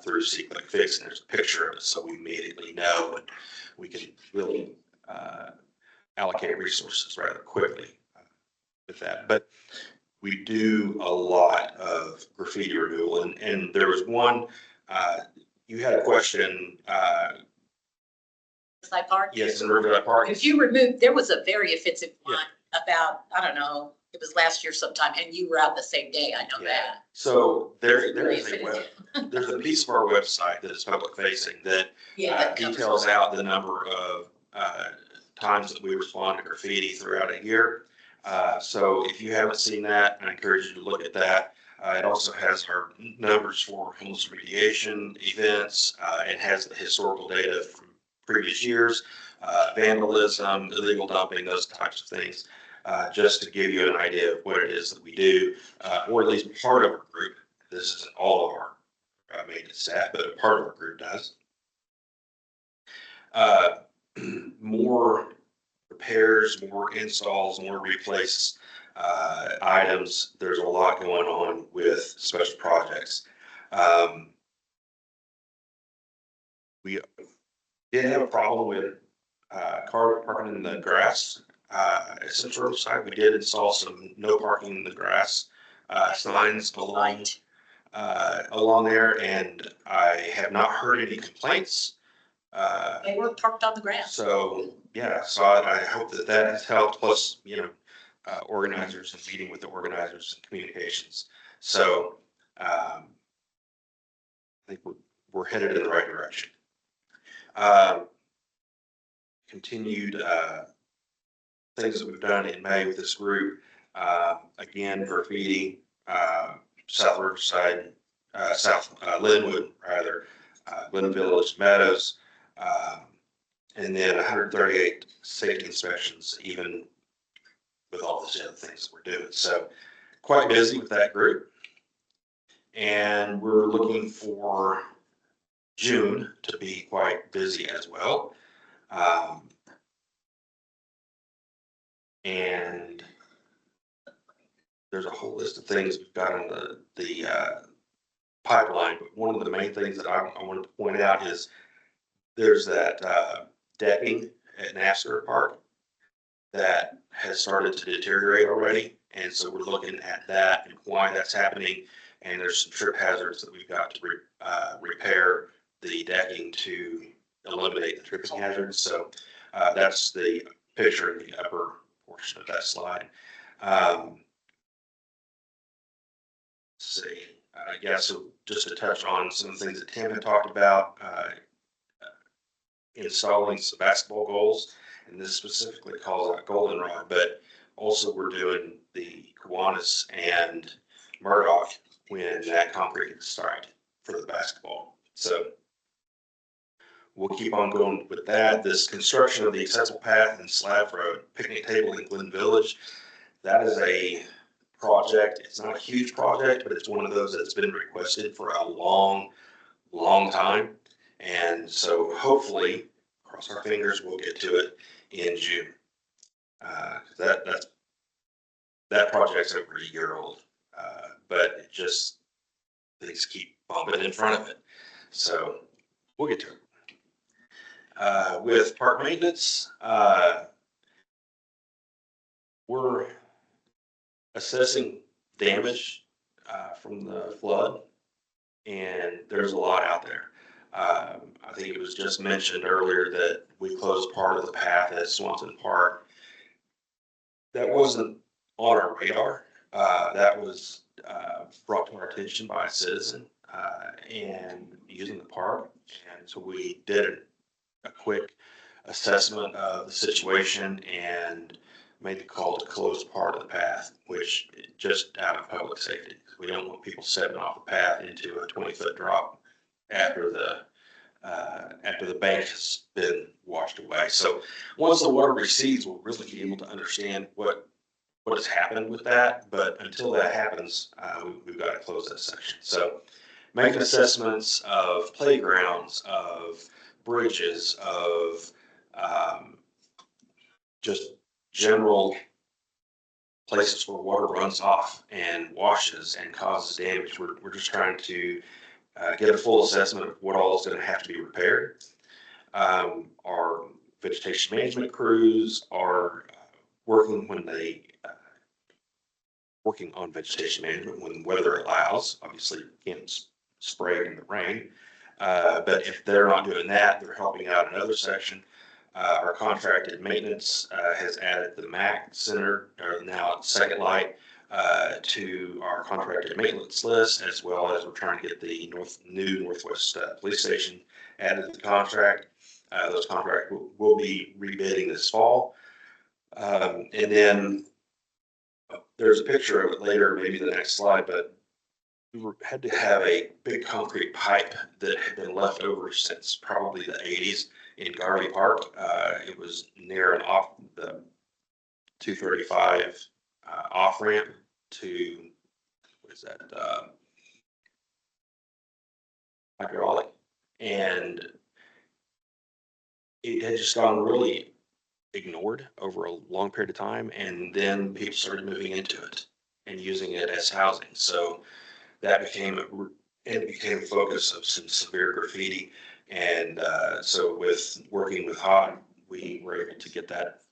through See-Click Fix, and there's a picture of it, so we immediately know, and we can really allocate resources rather quickly with that. But we do a lot of graffiti removal, and there was one, you had a question. Riverside Park? Yes, in Riverside Park. If you remove, there was a very offensive one about, I don't know, it was last year sometime, and you were out the same day, I know that. So there's a piece of our website that is public facing that details out the number of times that we respond to graffiti throughout a year. So if you haven't seen that, I encourage you to look at that. It also has our numbers for homeless remediation events. It has the historical data from previous years, vandalism, illegal dumping, those types of things. Just to give you an idea of what it is that we do, or at least part of our group. This isn't all of our maintenance staff, but part of our group does. More repairs, more installs, more replace items. There's a lot going on with special projects. We did have a problem with car parking in the grass. At Central Riverside, we did install some no parking in the grass signs along there, and I have not heard any complaints. They were parked on the ground. So I hope that has helped. Plus, organizers and meeting with the organizers and communications. So I think we're headed in the right direction. Continued things that we've done in May with this group. Again, graffiti, South Riverside, South Linwood, rather, Glen Village, Meadows, and then 138 safety inspections, even with all those other things that we're doing. So quite busy with that group. And we're looking for June to be quite busy as well. And there's a whole list of things we've got on the pipeline, but one of the main things that I wanted to point out is there's that decking at NASCAR Park that has started to deteriorate already, and so we're looking at that and why that's happening. And there's some trip hazards that we've got to repair the decking to eliminate the tripping hazards. So that's the picture in the upper portion of that slide. Let's see, I guess so just to touch on some of the things that Tim had talked about, installing some basketball goals, and this specifically calls out goldenrod, but also we're doing the Kiwanis and Murdoch when that concrete gets started for the basketball. So we'll keep on going with that. This construction of the accessible path and slab road picnic table in Glen Village, that is a project. It's not a huge project, but it's one of those that's been requested for a long time. And so hopefully, cross our fingers, we'll get to it in June. That project's over a year old, but it just, things keep bumping in front of it. So we'll get to it. With park maintenance, we're assessing damage from the flood, and there's a lot out there. I think it was just mentioned earlier that we closed part of the path at Swanson Park. That wasn't on our radar. That was brought to our attention by a citizen and using the park. And so we did a quick assessment of the situation and made the call to close part of the path, which just out of public safety. We don't want people stepping off the path into a 20-foot drop after the bank has been washed away. So once the water recedes, we'll really be able to understand what has happened with that. But until that happens, we've got to close that section. So making assessments of playgrounds, of bridges, of just general places where water runs off and washes and causes damage. We're just trying to get a full assessment of what all is going to have to be repaired. Our vegetation management crews are working on vegetation management when weather allows. Obviously, you can't spray in the rain, but if they're not doing that, they're helping out another section. Our contracted maintenance has added the MAC Center, or now Second Light, to our contracted maintenance list, as well as we're trying to get the new Northwest Police Station added to the contract. Those contracts will be rebidding this fall. And then there's a picture of it later, maybe the next slide, but we had to have a big concrete pipe that had been left over since probably the 80s in Garvey Park. It was near and off the 235 off ramp to, what is that, hydraulic. And it had just gone really ignored over a long period of time. And then people started moving into it and using it as housing. So that became a focus of some severe graffiti. And so with working with HOD, we were able to get that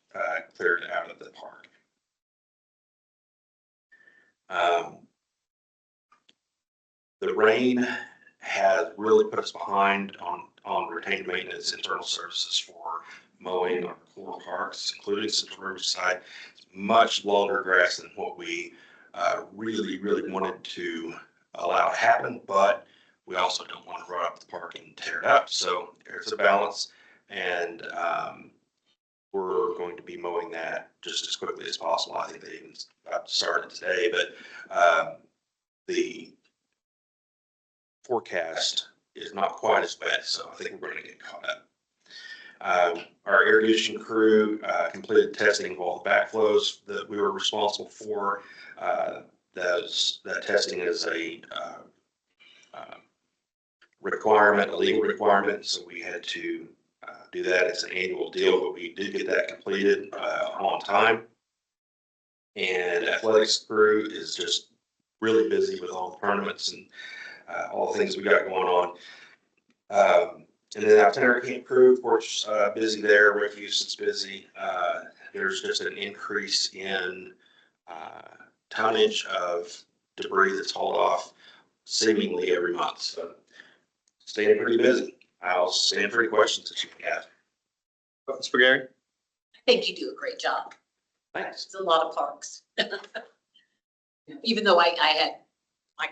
cleared out of the park. The rain has really put us behind on retained maintenance, internal services for mowing our core parks, including Central Riverside. It's much longer grass than what we really wanted to allow to happen, but we also don't want to run up the park and tear it up. So there's a balance, and we're going to be mowing that just as quickly as possible. I think they even got started today, but the forecast is not quite as wet, so I think we're going to get caught up. Our irrigation crew completed testing of all the backflows that we were responsible for. That testing is a requirement, a legal requirement, so we had to do that. It's an annual deal, but we did get that completed on time. And athletics crew is just really busy with all the tournaments and all the things we got going on. And then our itinerary camp crew, of course, busy there. Refuse is busy. There's just an increase in tonnage of debris that's hauled off seemingly every month. So staying pretty busy. I'll stand for any questions that you can have. Mr. Gary? I think you do a great job. Thanks. It's a lot of parks. Even though I had my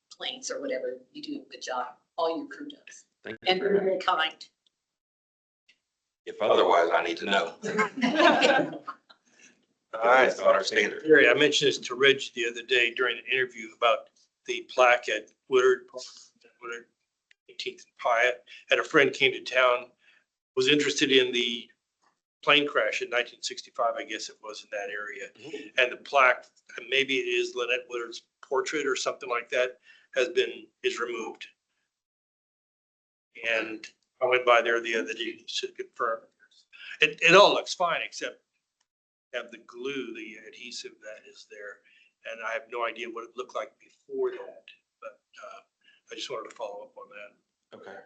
complaints or whatever, you do a good job. All your crew does. Thank you. And you're very kind. If otherwise, I need to know. All right. That's not our standard. Gary, I mentioned this to Reg the other day during the interview about the plaque at Woodard Park, Woodard 18th and Pyatt. And a friend came to town, was interested in the plane crash in 1965, I guess it was, in that area. And the plaque, and maybe it is Lynette Woodard's portrait or something like that, is removed. And I went by there the other day to confirm. It all looks fine except have the glue, the adhesive that is there. And I have no idea what it looked like before that, but I just wanted to follow up on that. Okay.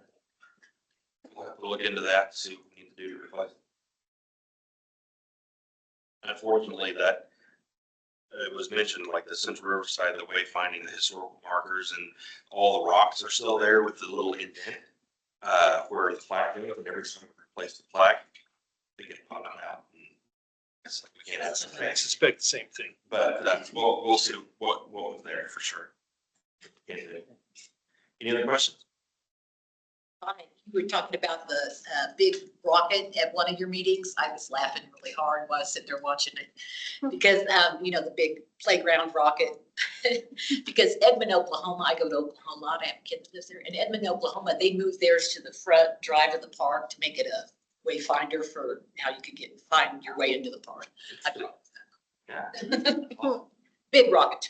We'll have to look into that, see what we need to do to replace it. Unfortunately, that it was mentioned, like the Central Riverside, the wayfinding, the historical markers, and all the rocks are still there with the little indent where the plaque goes, and every time we replace the plaque, they get bottomed out. It's like we can't have something. I suspect the same thing. But we'll see what was there for sure. Any other questions? You were talking about the big rocket at one of your meetings. I was laughing really hard while I was sitting there watching it. Because, the big playground rocket. Because Edmond, Oklahoma, I go to Oklahoma a lot. I have kids that live there. In Edmond, Oklahoma, they moved theirs to the front drive of the park to make it a wayfinder for how you could find your way into the park. Yeah. Big rocket to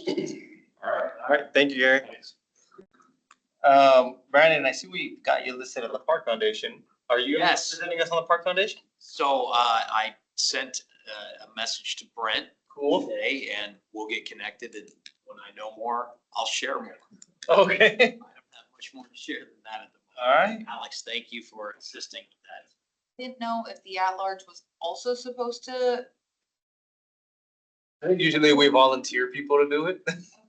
move. All right, thank you, Gary. Brandon, I see we got you listed at the Park Foundation. Are you Yes. representing us on the Park Foundation? So I sent a message to Brent Cool. today, and we'll get connected, and when I know more, I'll share more. Okay. I don't have much more to share than that at the moment. All right. Alex, thank you for assisting with that. Didn't know if the at-large was also supposed to, I think usually we volunteer people to do it.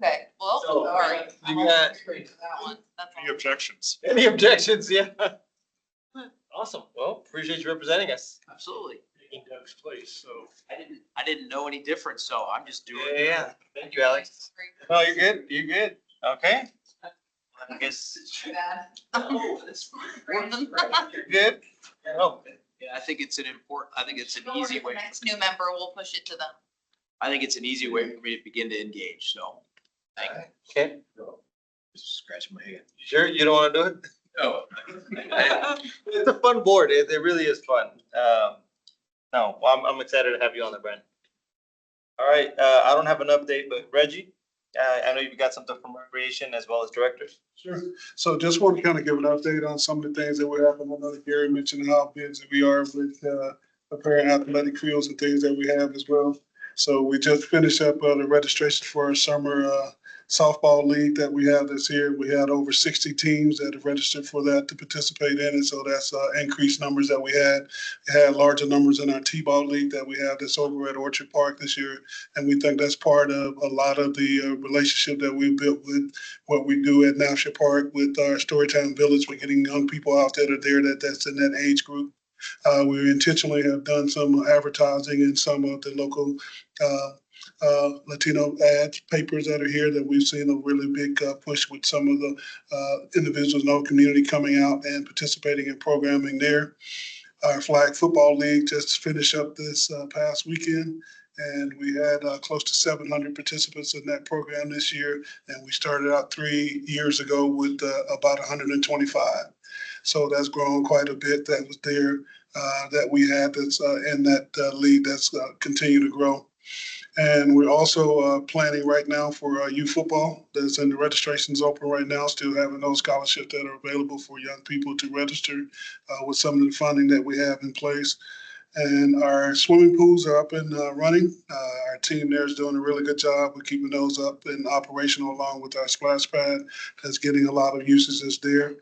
okay, well, So, sorry. you I'm got- on that one. That's Any all. objections? Any objections? Yeah. Awesome. Well, appreciate you representing us. Absolutely. Taking Doug's place, so. I didn't know any different, so I'm just doing. Yeah. Thank you, Alex. No, you're good. You're good. Okay. I guess Oh, that's fine. You're good. Oh, Yeah, I think it's an Over easy to way. the next new member, we'll push it to them. I think it's an easy way for me to begin to engage, so. Thank you. okay. Just scratching my head. You sure you don't want to do it? Oh. It's a fun board. It really is fun. No, well, I'm excited to have you on the brand. All right, I don't have an update, but Reggie, I know you've got something from recreation as well as directors. Sure. So just want to kind of give an update on some of the things that were happening. I know that Gary mentioned how busy we are with preparing athletic fields and things that we have as well. So we just finished up the registration for our summer softball league that we have this year. We had over 60 teams that have registered for that to participate in it. So that's increased numbers that we had. We had larger numbers in our T-ball league that we have that's over at Orchard Park this year. And we think that's part of a lot of the relationship that we built with what we do at National Park with our Storytime Village. We're getting young people out there that's in that age group. We intentionally have done some advertising in some of the local Latino ads, papers that are here that we've seen a really big push with some of the individuals in our community coming out and participating in programming there. Our flag football league just finished up this past weekend, and we had close to 700 participants in that program this year. And we started out 3 years ago with about 125. So that's grown quite a bit. That was there that we had that's in that league that's continued to grow. And we're also planning right now for youth football. That's in the registration's open right now, still having those scholarships that are available for young people to register with some of the funding that we have in place. And our swimming pools are up and running. Our team there is doing a really good job with keeping those up and operational, along with our splash pad that's getting a lot of usages there.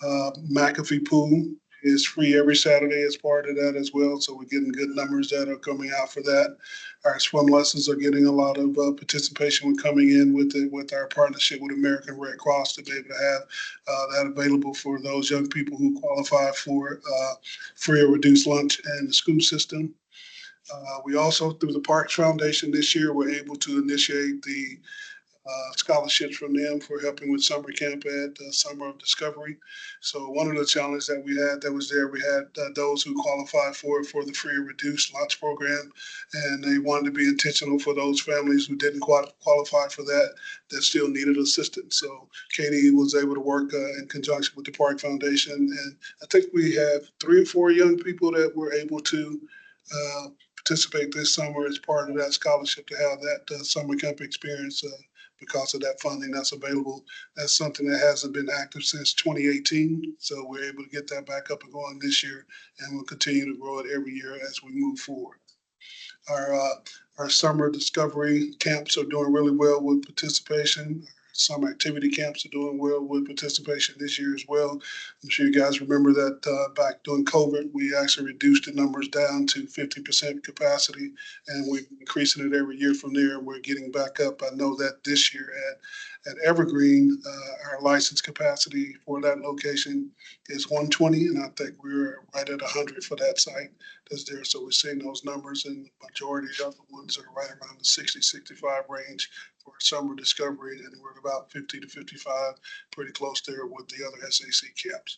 McAfee Pool is free every Saturday as part of that as well. So we're getting good numbers that are coming out for that. Our swim lessons are getting a lot of participation with coming in with our partnership with American Red Cross to be able to have that available for those young people who qualify for free or reduced lunch in the school system. We also, through the Parks Foundation this year, were able to initiate the scholarships from them for helping with summer camp at Summer of Discovery. So one of the challenges that we had that was there, we had those who qualified for the free or reduced lunch program, and they wanted to be intentional for those families who didn't qualify for that still needed assistance. So Katie was able to work in conjunction with the Park Foundation, and I think we have 3 or 4 young people that were able to participate this summer as part of that scholarship to have that summer camp experience because of that funding that's available. That's something that hasn't been active since 2018. So we're able to get that back up and going this year, and we'll continue to grow it every year as we move forward. Our summer discovery camps are doing really well with participation. Summer activity camps are doing well with participation this year as well. I'm sure you guys remember that back during COVID, we actually reduced the numbers down to 50% capacity, and we're increasing it every year from there. We're getting back up. I know that this year at Evergreen, our license capacity for that location is 120, and I think we're right at 100 for that site that's there. So we're seeing those numbers, and the majority of the other ones are right around the 60, 65 range for summer discovery, and we're at about 50 to 55, pretty close there with the other SAC camps.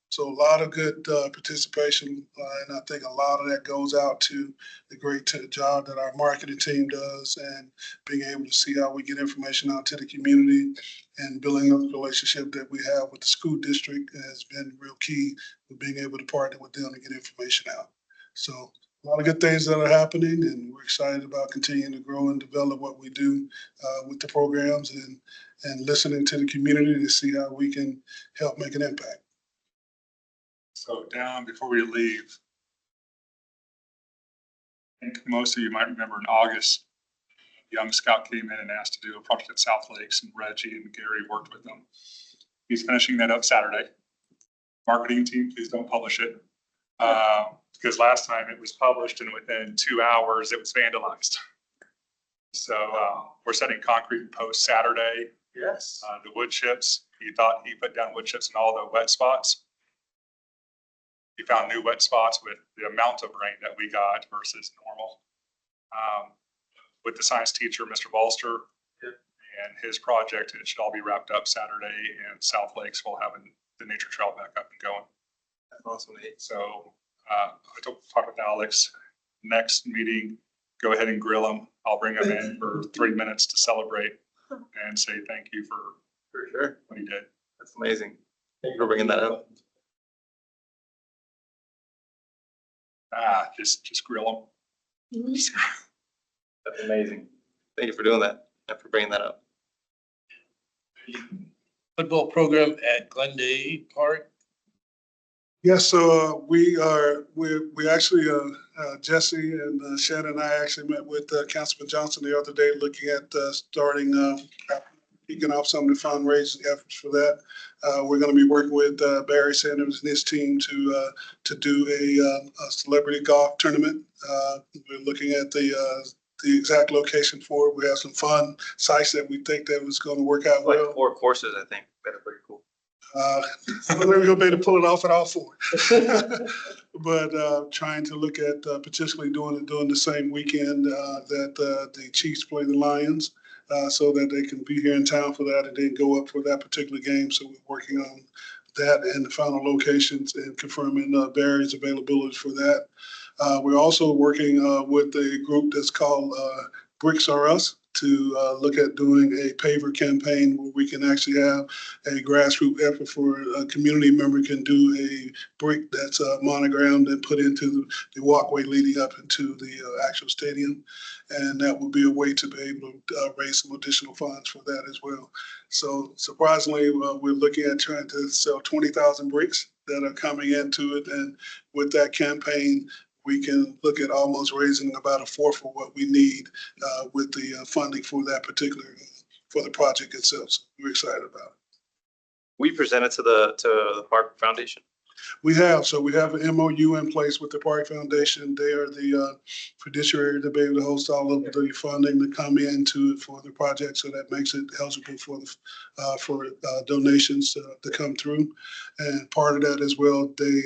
So a lot of good participation, and I think a lot of that goes out to the great job that our marketing team does, and being able to see how we get information out to the community, and building up the relationship that we have with the school district has been real key with being able to partner with them to get information out. So a lot of good things that are happening, and we're excited about continuing to grow and develop what we do with the programs, and listening to the community to see how we can help make an impact. So down before we leave, I think most of you might remember in August, a young scout came in and asked to do a project at South Lakes, and Reggie and Gary worked with them. He's finishing that up Saturday. Marketing team, please don't publish it. Because last time it was published and within 2 hours it was vandalized. So we're setting concrete posts Saturday. Yes. The wood chips, he thought he put down wood chips in all the wet spots. He found new wet spots with the amount of rain that we got versus normal. With the science teacher, Mr. Bolster, and his project, it should all be wrapped up Saturday, and South Lakes will have the nature trail back up and going. That's awesome. So I talked with Alex. Next meeting, go ahead and grill him. I'll bring him in for 3 minutes to celebrate and say thank you for sure what he did. That's amazing. Thank you for bringing that up. Just grill him. That's amazing. Thank you for doing that and for bringing that up. Football program at Glendale Park. Yes, so we actually, Jesse and Shannon and I actually met with Councilman Johnson the other day, looking at starting, kicking off some of the fundraising efforts for that. We're going to be working with Barry Sanders and his team to do a celebrity golf tournament. We're looking at the exact location for it. We have some fun sites that we think that was going to work out well. Like 4 courses, I think. That's pretty cool. We're going to be able to pull it off at all 4. But trying to look at particularly doing the same weekend that the Chiefs play the Lions, so that they can be here in town for that and then go up for that particular game. So we're working on that and the final locations and confirming Barry's availability for that. We're also working with a group that's called Bricks R Us to look at doing a paver campaign where we can actually have a grassroots effort for a community member can do a brick that's monogrammed and put into the walkway leading up into the actual stadium. And that would be a way to be able to raise some additional funds for that as well. So surprisingly, we're looking at trying to sell 20,000 bricks that are coming into it. And with that campaign, we can look at almost raising about a fourth of what we need with the funding for that particular, for the project itself. So we're excited about it. We presented to the Park Foundation. We have an MOU in place with the Park Foundation. They are the fiduciary to be able to host all of the funding to come into for the project. So that makes it eligible for donations to come through. And part of that as well, they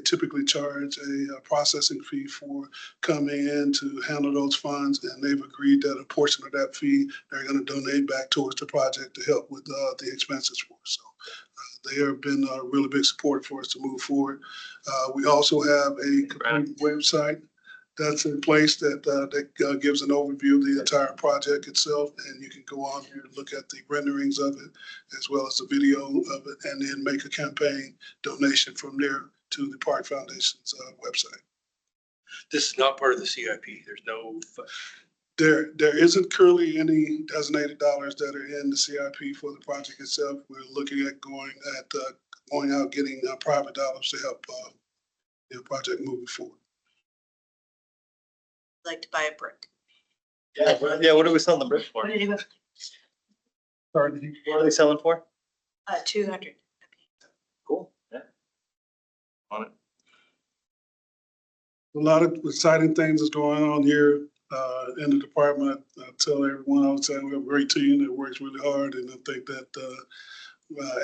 typically charge a processing fee for coming in to handle those funds. And they've agreed that a portion of that fee, they're going to donate back towards the project to help with the expenses for us. So they have been a really big support for us to move forward. We also have a complete website that's in place that gives an overview of the entire project itself. And you can go on here and look at the renderings of it, as well as the video of it, and then make a campaign donation from there to the Park Foundation's website. This is not part of the CIP. There's no. There isn't currently any designated dollars that are in the CIP for the project itself. We're looking at going out, getting private dollars to help the project moving forward. Like to buy a brick. Yeah, what are we selling the bricks for? What are they selling for? 200. Cool. Yeah. On it. A lot of exciting things is going on here in the department. I tell everyone all the time, we have a great team that works really hard, and I think that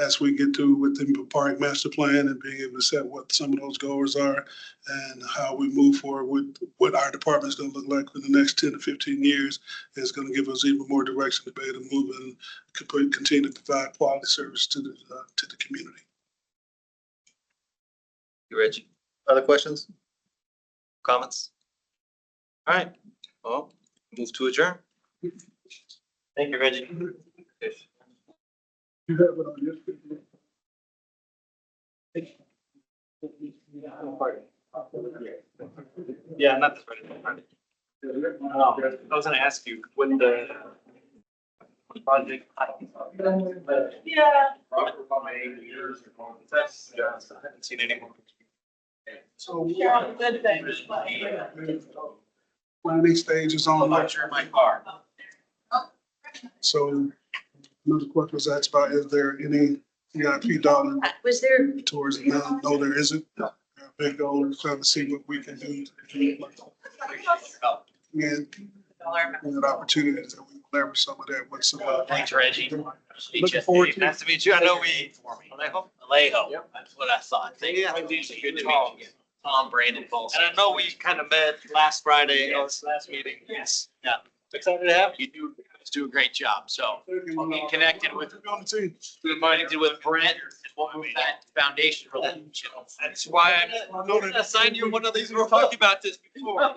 as we get to with the park master plan and being able to set what some of those goals are and how we move forward with what our department is going to look like for the next 10 to 15 years is going to give us even more direction to be able to move and continue to provide quality service to the community. You, Reggie? Other questions? Comments? All right, well, move to adjourn. Thank you, Reggie. You have it on your Yeah, not this Friday. I was gonna ask you, when the project. Yeah. I haven't seen any more. So Yeah, good thing. planning stage is on. You're in my car. So another question was asked about, is there any CIP dollar Was there, towards it? No, there isn't. Our big goal is trying to see what we can do to and opportunities that we can leverage some of that with some. Thanks, Reggie. Looking forward to it. Nice to meet you. I know we. Alejo, that's what I thought. Thank you. Good to meet you. Tom, Brandon, Paul. And I know we kind of met last Friday, last meeting. Yes. Yeah. Excited to have you. You do a great job. So I'll get connected with Brent and we'll move that foundation relationship. That's why I'm going to assign you one of these. We were talking about this before.